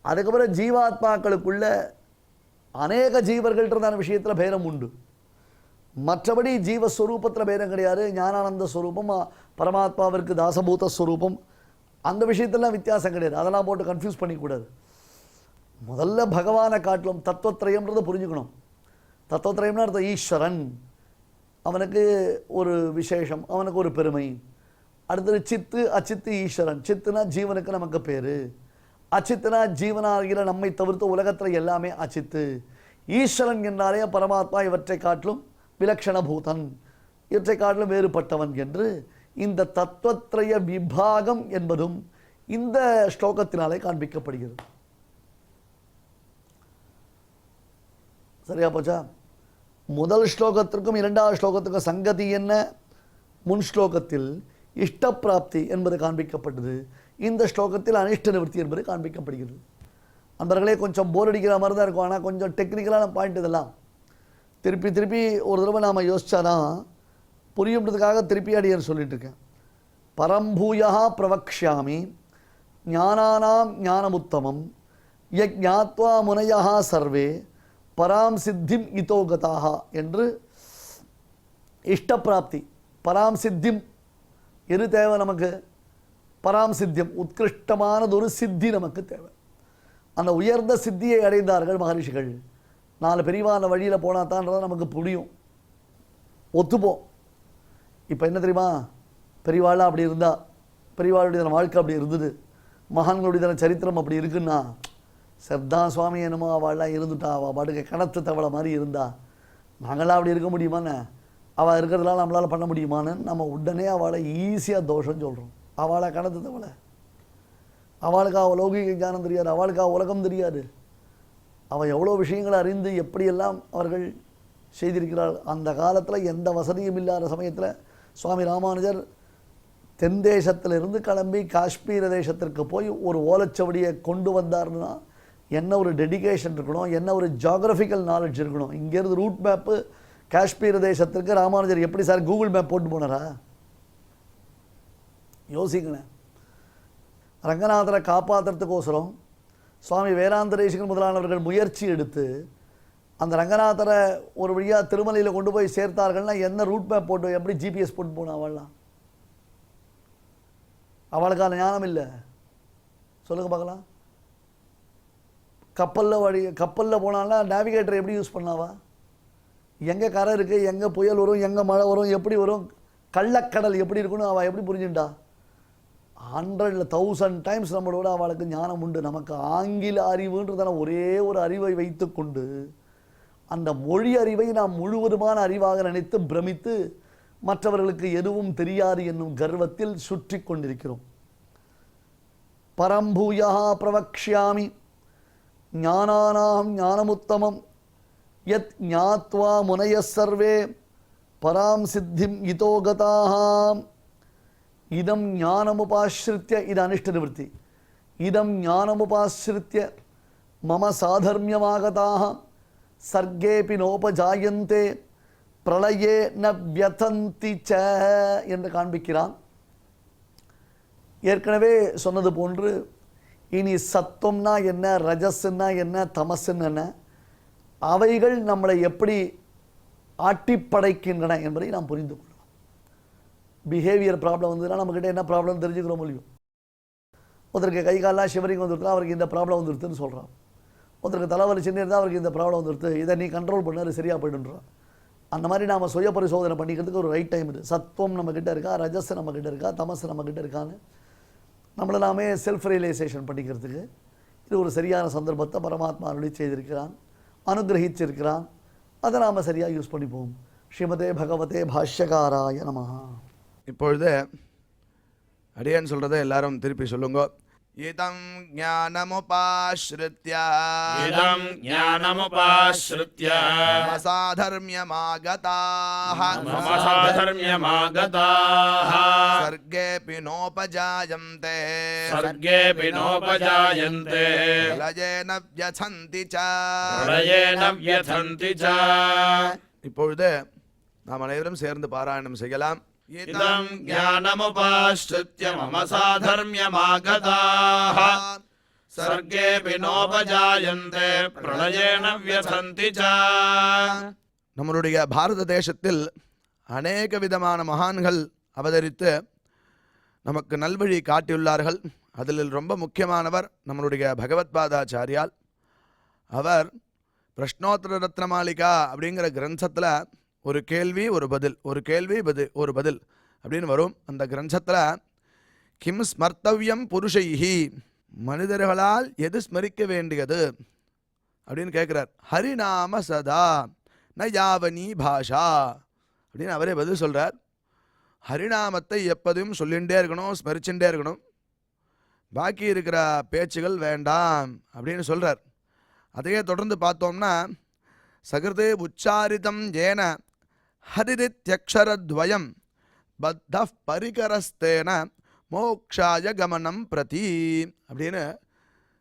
அதுக்கப்புறம் ஜீவாத்மாக்களுக்குள்ள அநேக ஜீவர்கள்ன்றதான விஷயத்தில் பேதம் உண்டு. மற்றபடி ஜீவஸ்வரூபத்தில் பேதம் கிடையாது. ஞானானந்த ஸ்வரூபம், பரமாத்மாவிற்கு தாசபூத ஸ்வரூபம், அந்த விஷயத்திலாம் வித்தியாசம் கிடையாது. அதெல்லாம் போட்டு கன்ஃபியூஸ் பண்ணிக்கூடாது. முதல்ல பகவானை காட்டிலும் தத்துவத்திரயம்ன்றதை புரிஞ்சுக்கணும். தத்துவத்திரயம்னா அர்த்தம் ஈஸ்வரன், அவனுக்கு ஒரு விசேஷம், அவனுக்கு ஒரு பெருமை. அடுத்தது சித்து அச்சித்து ஈஸ்வரன். சித்துனா ஜீவனுக்கு நமக்கு பேர், அச்சித்துனா ஜீவனாகிற நம்மை தவிர்த்து உலகத்தில் எல்லாமே அச்சித்து. ஈஸ்வரன் என்றாலே பரமாத்மா இவற்றை காட்டிலும் விலக்ஷண பூதன், இவற்றை காட்டிலும் வேறுபட்டவன் என்று இந்த தத்துவத்திரய விபாகம் என்பதும் இந்த ஸ்லோகத்தினாலே காண்பிக்கப்படுகிறது. சரியா போச்சா? முதல் ஸ்லோகத்திற்கும் இரண்டாவது ஸ்லோகத்திற்கும் சங்கதி என்ன? முன் ஸ்லோகத்தில் இஷ்டப்பிராப்தி என்பது காண்பிக்கப்பட்டது, இந்த ஸ்லோகத்தில் அனிஷ்ட நிவர்த்தி என்பது காண்பிக்கப்படுகிறது. நண்பர்களே, கொஞ்சம் போர் அடிக்கிற மாதிரி தான் இருக்கும், ஆனால் கொஞ்சம் டெக்னிக்கலான பாயிண்ட் இதெல்லாம். திருப்பி திருப்பி ஒரு தடவை நாம் யோசிச்சாதான் புரியுன்றதுக்காக திருப்பி அடியர் சொல்லிட்டு இருக்கேன். பரம்பூயா பிரவக்ஷாமி ஞானானாம் ஞானமுத்தமம் யஜ்ஞாத்வா முனையா சர்வே பராம் சித்திம் இதோகதாக என்று இஷ்டப்பிராப்தி, பராம் சித்திம் எது தேவை நமக்கு? பராம் சித்தியம், உத்கிருஷ்டமானது ஒரு சித்தி நமக்கு தேவை. அந்த உயர்ந்த சித்தியை அடைந்தார்கள் மகரிஷிகள். 4 பெரியவான வழியில் போனால் தான்றதை நமக்கு புரியும், ஒத்துப்போம். இப்போ என்ன தெரியுமா, பெரியவாளாக அப்படி இருந்தா, பெரியவாளுடைய வாழ்க்கை அப்படி இருந்தது, மகான்களுடைய சரித்திரம் அப்படி இருக்குன்னா, சர்தான் சுவாமி என்னமோ அவள்லாம் இருந்துட்டா, அவள் பாட்டுக்கு கணத்து தவளை மாதிரி இருந்தா, நாங்களாம் அப்படி இருக்க முடியுமான்னு, அவள் இருக்கிறதுலாம் நம்மளால் பண்ண முடியுமான்னு நம்ம உடனே அவளை ஈஸியாக தோஷம் சொல்கிறோம். அவளை கணத்து தவளை, அவளுக்கு அவள் லௌகிக ஞானம் தெரியாது, அவளுக்கு உலகம் தெரியாது. அவள் எவ்வளோ விஷயங்களை அறிந்து எப்படியெல்லாம் அவர்கள் செய்திருக்கிறாள். அந்த காலத்தில் எந்த வசதியும் இல்லாத சமயத்தில் சுவாமி ராமானுஜர் தென் தேசத்திலிருந்து கிளம்பி காஷ்மீர தேசத்திற்கு போய் ஒரு ஓலைச்சுவடியை கொண்டு வந்தார்னா என்ன ஒரு டெடிகேஷன் இருக்கணும், என்ன ஒரு ஜியாகிரபிக்கல் நாலேஜ் இருக்கணும். இங்கேருந்து ரூட் மேப்பு காஷ்மீர தேசத்திற்கு ராமானுஜர் எப்படி சார் கூகுள் மேப் போட்டு போனாரா? யோசிக்கணும். ரங்கநாதரை காப்பாற்றுறதுக்கோசரம் சுவாமி வேதாந்தரேஷகன் முதலானவர்கள் முயற்சி எடுத்து அந்த ரங்கநாதரை ஒரு வழியாக திருமலையில் கொண்டு போய் சேர்த்தார்கள்னா என்ன ரூட் மேப் போட்டு, எப்படி ஜிபிஎஸ் போட்டு போனா அவள்லாம்? அவளுக்கான ஞானம் இல்லை. சொல்லுங்க பார்க்கலாம். கப்பலில் போனால்னா நேவிகேட்டர் எப்படி யூஸ் பண்ணாவா? எங்கே கரை இருக்குது, எங்கே புயல் வரும், எங்கே மழை வரும், எப்படி வரும், கள்ளக்கடல் எப்படி இருக்குன்னு அவள் எப்படி புரிஞ்சுட்டா? 100,000 டைம்ஸ் நம்மளோட அவளுக்கு ஞானம் உண்டு. நமக்கு ஆங்கில அறிவுன்றதான ஒரே ஒரு அறிவை வைத்து கொண்டு அந்த மொழி அறிவை நாம் முழுவதுமான அறிவாக நினைத்து பிரமித்து மற்றவர்களுக்கு எதுவும் தெரியாது என்னும் கர்வத்தில் சுற்றி கொண்டிருக்கிறோம். பரம்பூயா பிரவக்ஷ்யாமி ஞானானாம் ஞானமுத்தமம் யத் ஞாத்வா முனைய சர்வே பராம் சித்திம் இதோகதாம். இதம் ஞானமுபாஸ்ரித்ய, இது அனிஷ்ட நிவர்த்தி. இதம் ஞானமுபாஸ்ரித்ய மம சாதர்மியமாகதாக சர்கேபி நோபஜாயந்தே பிரளயே ந வியதந்தி ச என்று காண்பிக்கிறான். ஏற்கனவே சொன்னது போன்று இனி சத்துவம்னா என்ன, ரஜஸ்ன்னா என்ன, தமசுன்னு என்ன, அவைகள் நம்மளை எப்படி ஆட்டிப்படைக்கின்றன என்பதை நாம் புரிந்து கொள்ளலாம். பிஹேவியர் ப்ராப்ளம் வந்ததுன்னா நம்மக்கிட்ட என்ன ப்ராப்ளம் தெரிஞ்சுக்கிறோம் முடியும். ஒருத்தருக்கு கை காலெலாம் ஷிவரிங் வந்துருக்குன்னா அவருக்கு இந்த ப்ராப்ளம் வந்துருக்குன்னு சொல்கிறான். ஒருத்தருக்கு தலைவலிச்சுன்னு இருந்தால் அவருக்கு இந்த ப்ராப்ளம் வந்துடுது, இதை நீ கண்ட்ரோல் பண்ணாரு சரியாக போய்டுன்றான். அந்த மாதிரி நாம் சுய பரிசோதனை பண்ணிக்கிறதுக்கு ஒரு ரைட் டைம் இது. சத்துவம் நம்மக்கிட்ட இருக்கா, ரஜஸ் நம்மக்கிட்ட இருக்கா, தமஸ் நம்மக்கிட்ட இருக்கான்னு நம்மளை நாமே செல்ஃப் ரியலைசேஷன் பண்ணிக்கிறதுக்கு இது ஒரு சரியான சந்தர்ப்பத்தை பரமாத்மா அருளி செய்திருக்கிறான், அனுகிரகிச்சிருக்கிறான். அதை நாம் சரியாக யூஸ் பண்ணிப்போம். ஸ்ரீமதே பகவதே பாஷ்யகாராய நமஹ.
இப்பொழுது அடியேன் சொல்றதை எல்லாரும் திருப்பி சொல்லுங்க. இதம் ஞானமுபாஸ்ருத்ய
இதம் ஞானமுபாஸ்ருத்ய
சாதர்மியமாகதாः
மம சாதர்மியமாகதாः
சர்கேபி நோபஜாயந்தே
சர்கேபி நோபஜாயந்தே
பிரளயேன வ்யசந்தி ச.
பிரளயேன வ்யதந்தி ச.
இப்பொழுது நாம் அனைவரும் சேர்ந்து பாராயணம் செய்யலாம்.
இதம் ஞானமுபாஸ்ருத்ய மம சாதர்மியமாகதாः சர்கேபி நோபஜாயந்தே பிரளயேன வ்யதந்தி ச.
நம்மளுடைய பாரத தேசத்தில் அநேக விதமான மகான்கள் அவதரித்து நமக்கு நல்வழி காட்டியுள்ளார்கள். அதில் ரொம்ப முக்கியமானவர் நம்மளுடைய பகவத்பாதாச்சாரியால். அவர் பிரஷ்னோத்தர ரத்னமாலிகா அப்படிங்கிற கிரந்தத்தில் ஒரு கேள்வி ஒரு பதில், ஒரு கேள்வி ஒரு பதில் அப்படின்னு வரும். அந்த கிரந்தத்தில் கிம் ஸ்மர்த்தவ்யம் புருஷைஹி, மனிதர்களால் எது ஸ்மரிக்க வேண்டியது அப்படின்னு கேட்குறார். ஹரிநாம சதா ந யாவனி பாஷா அப்படின்னு அவரே பதில் சொல்கிறார். ஹரிநாமத்தை எப்போதும் சொல்லிகிட்டே இருக்கணும், ஸ்மரிச்சுட்டே இருக்கணும், பாக்கி இருக்கிற பேச்சுகள் வேண்டாம் அப்படின்னு சொல்கிறார். அதையே தொடர்ந்து பார்த்தோம்னா சகிருதே உச்சாரிதம் ஏன ஹரிதித்யக்ஷரத்வயம் பத்த பரிகரஸ்தேன மோக்ஷாய கமனம் பிரதி அப்படின்னு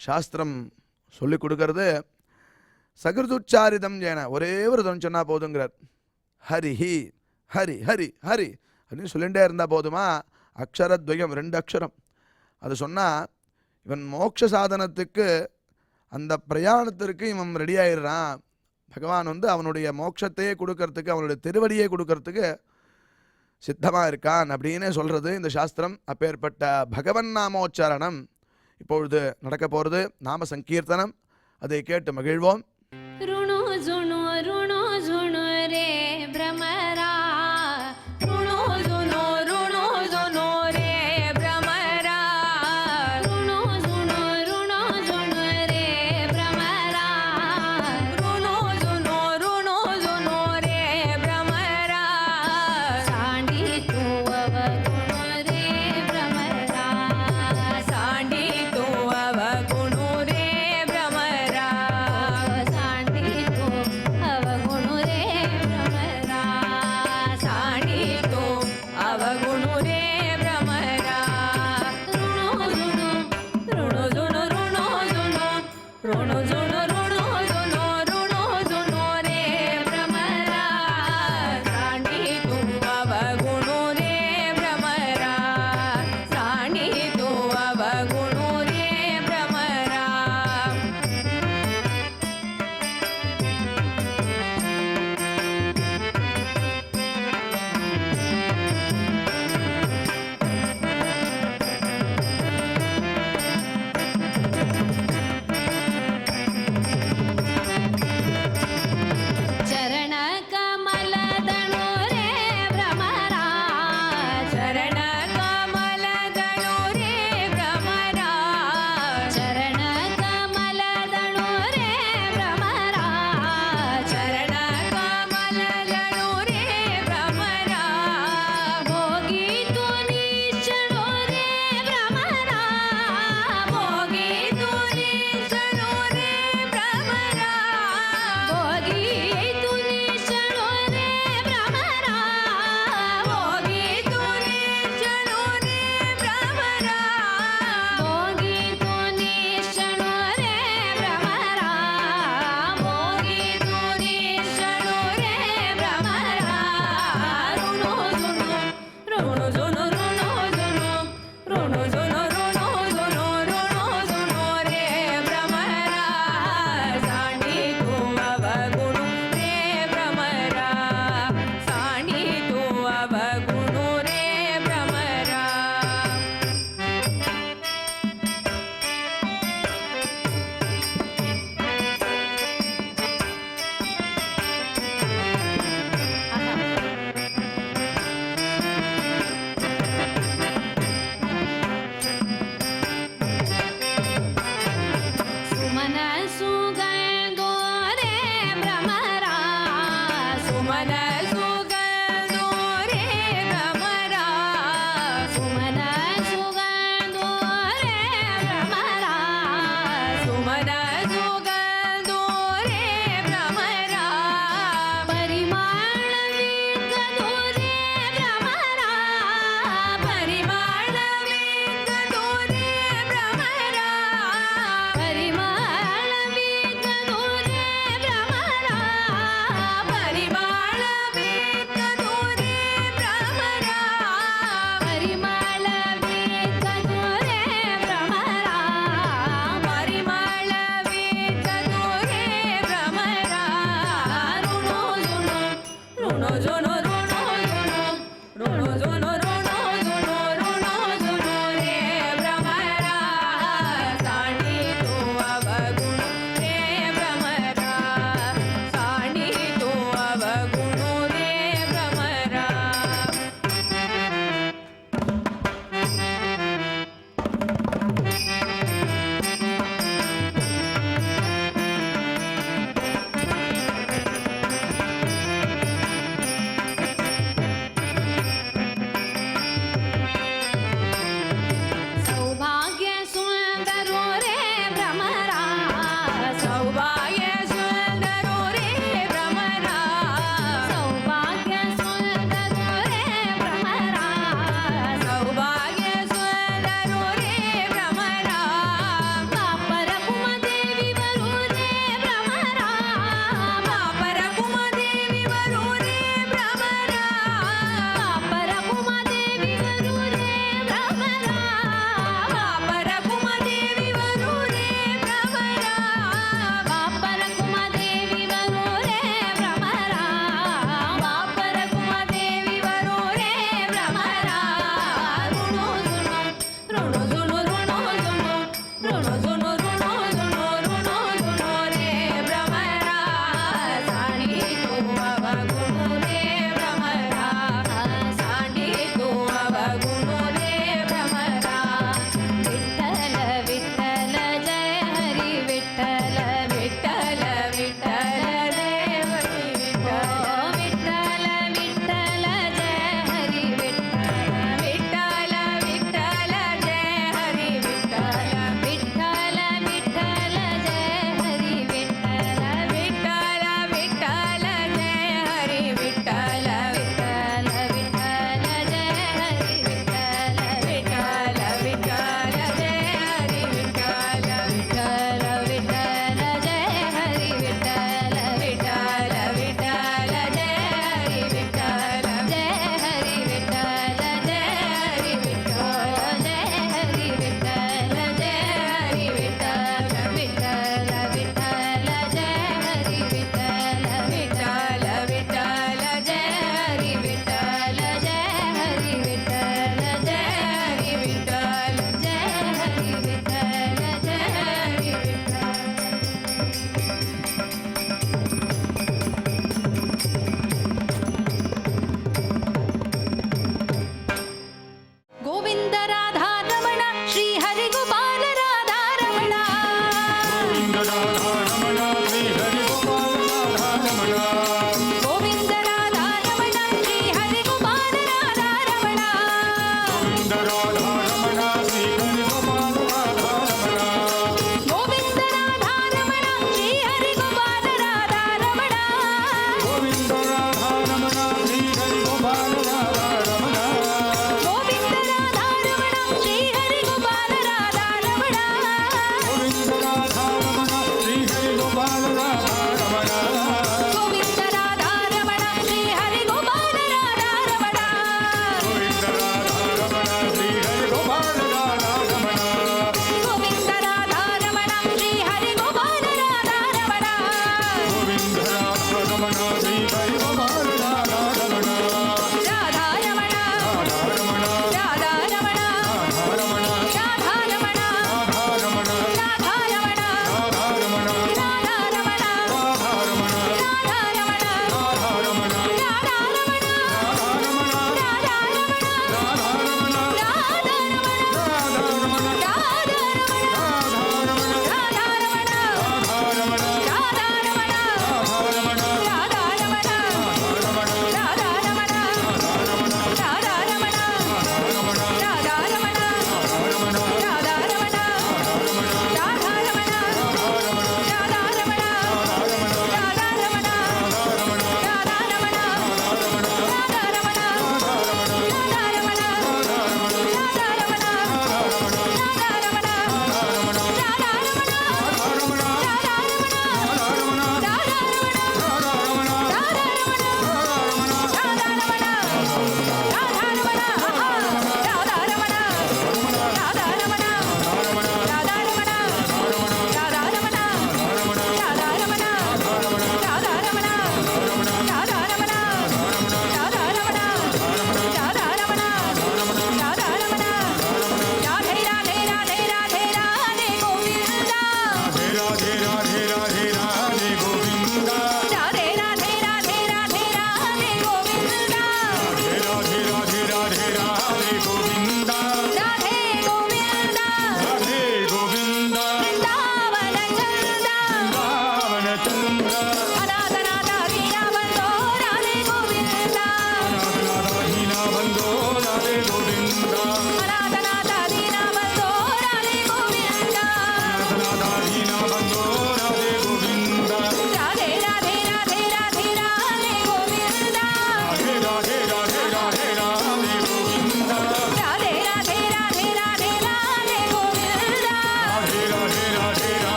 சாஸ்திரம் சொல்லி கொடுக்கறது. சகிருதுச்சாரிதம் ஏன ஒரே ஒரு தொன் சொன்னால் போதுங்கிறார். ஹரிஹி ஹரி ஹரி ஹரி அப்படின்னு சொல்லிகிட்டே இருந்தால் போதுமா? அக்ஷரத்வயம் 2 அக்ஷரம் அது சொன்னால் இவன் மோட்ச சாதனத்துக்கு அந்த பிரயாணத்திற்கு இவன் ரெடி ஆயிடுறான். பகவான் அவனுடைய மோட்சத்தையே கொடுக்கறதுக்கு, அவனுடைய திருவடியை கொடுக்கறதுக்கு சித்தமாக இருக்கான் அப்படின்னு சொல்கிறது இந்த சாஸ்திரம். அப்பேற்பட்ட பகவன் நாமோச்சாரணம் இப்பொழுது நடக்க போகிறது. நாம சங்கீர்த்தனம், அதை கேட்டு மகிழ்வோம்.
ऋणो झुणो रे भ्रमरा, ऋणो झुणो रे भ्रमरा, ऋणो झुणो रे भ्रमरा, ऋणो झुणो रे भ्रमरा, सांडी तू अवगुण रे भ्रमरा, सांडी तू अवगुण रे भ्रमरा,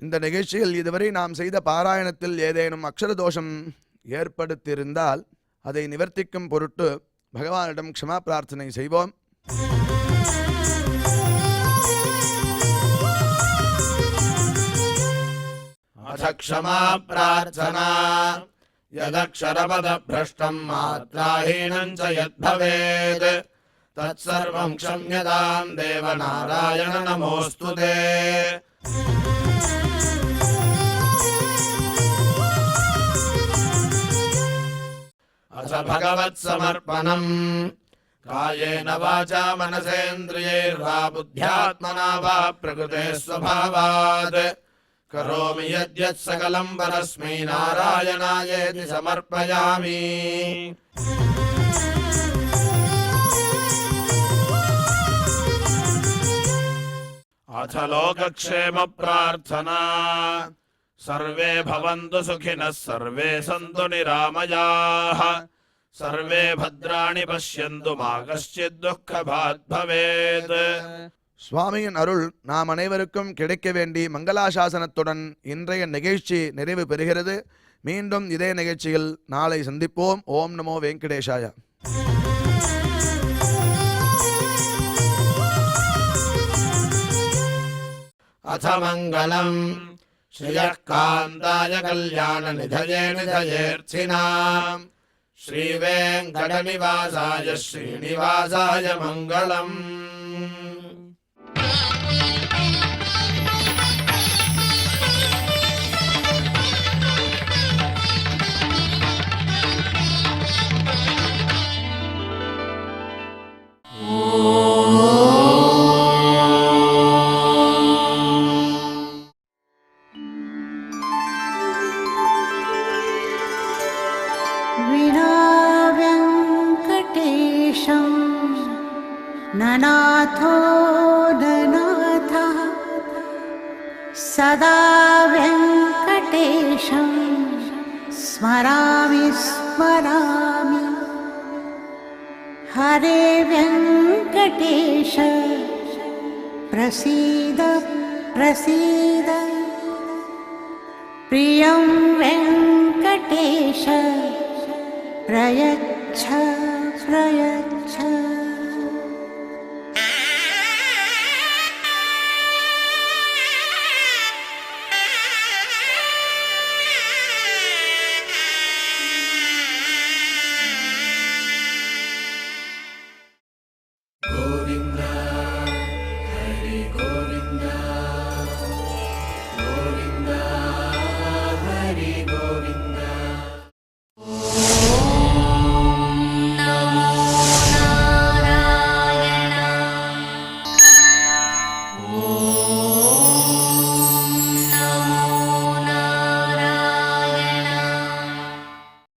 இந்த நிகழ்ச்சியில் இதுவரை நாம் செய்த பாராயணத்தில் ஏதேனும் அக்ஷர தோஷம் ஏற்படுத்தியிருந்தால் அதை நிவர்த்திக்கும் பொருட்டு பகவானிடம் க்ஷமா பிரார்த்தனை செய்வோம்.
अथ क्षमा प्रार्थना यदक्षरपदभ्रष्टं मात्राहीनं च यद्भवेत् तत्सर्वं क्षम्यतां देवनारायण नमोऽस्तु ते। अथ भगवत्समर्पणम् कायेन वाचा मनसेन्द्रियैर्वा बुद्ध्यात्मना वा प्रकृते स्वभावात् करोमि यद्यत् सकलं परस्मै नारायणायेति समर्पयामि। अथ लोकक्षेम प्रार्थना सर्वे भवन्तु सुखिनः सर्वे सन्तु निरामयाः सर्वे भद्राणि पश्यन्तु मा कश्चित् दुःखभाग् भवेत्।
சுவாமியின் அருள் நாம் அனைவருக்கும் கிடைக்க வேண்டி மங்களாசாசனத்துடன் இன்றைய நிகழ்ச்சி நிறைவு பெறுகிறது. மீண்டும் இதே நிகழ்ச்சியில் நாளை சந்திப்போம். ஓம் நமோ வெங்கடேஷாய.
अथ मङ्गलम् श्रियः कान्ताय कल्याणनिधये निधयेऽर्थिनाम् श्रीवेङ्कटनिवासाय श्रीनिवासाय मङ्गलम्।
विनाव्यङ्कटेशं ननाथो ननाथः सदा व्यङ्कटेशं स्मरामि स्मरामि। हरे व्यङ्कटेश प्रसीद प्रसीद प्रियं वेङ्कटेश प्रयच्छ प्रयच्छ।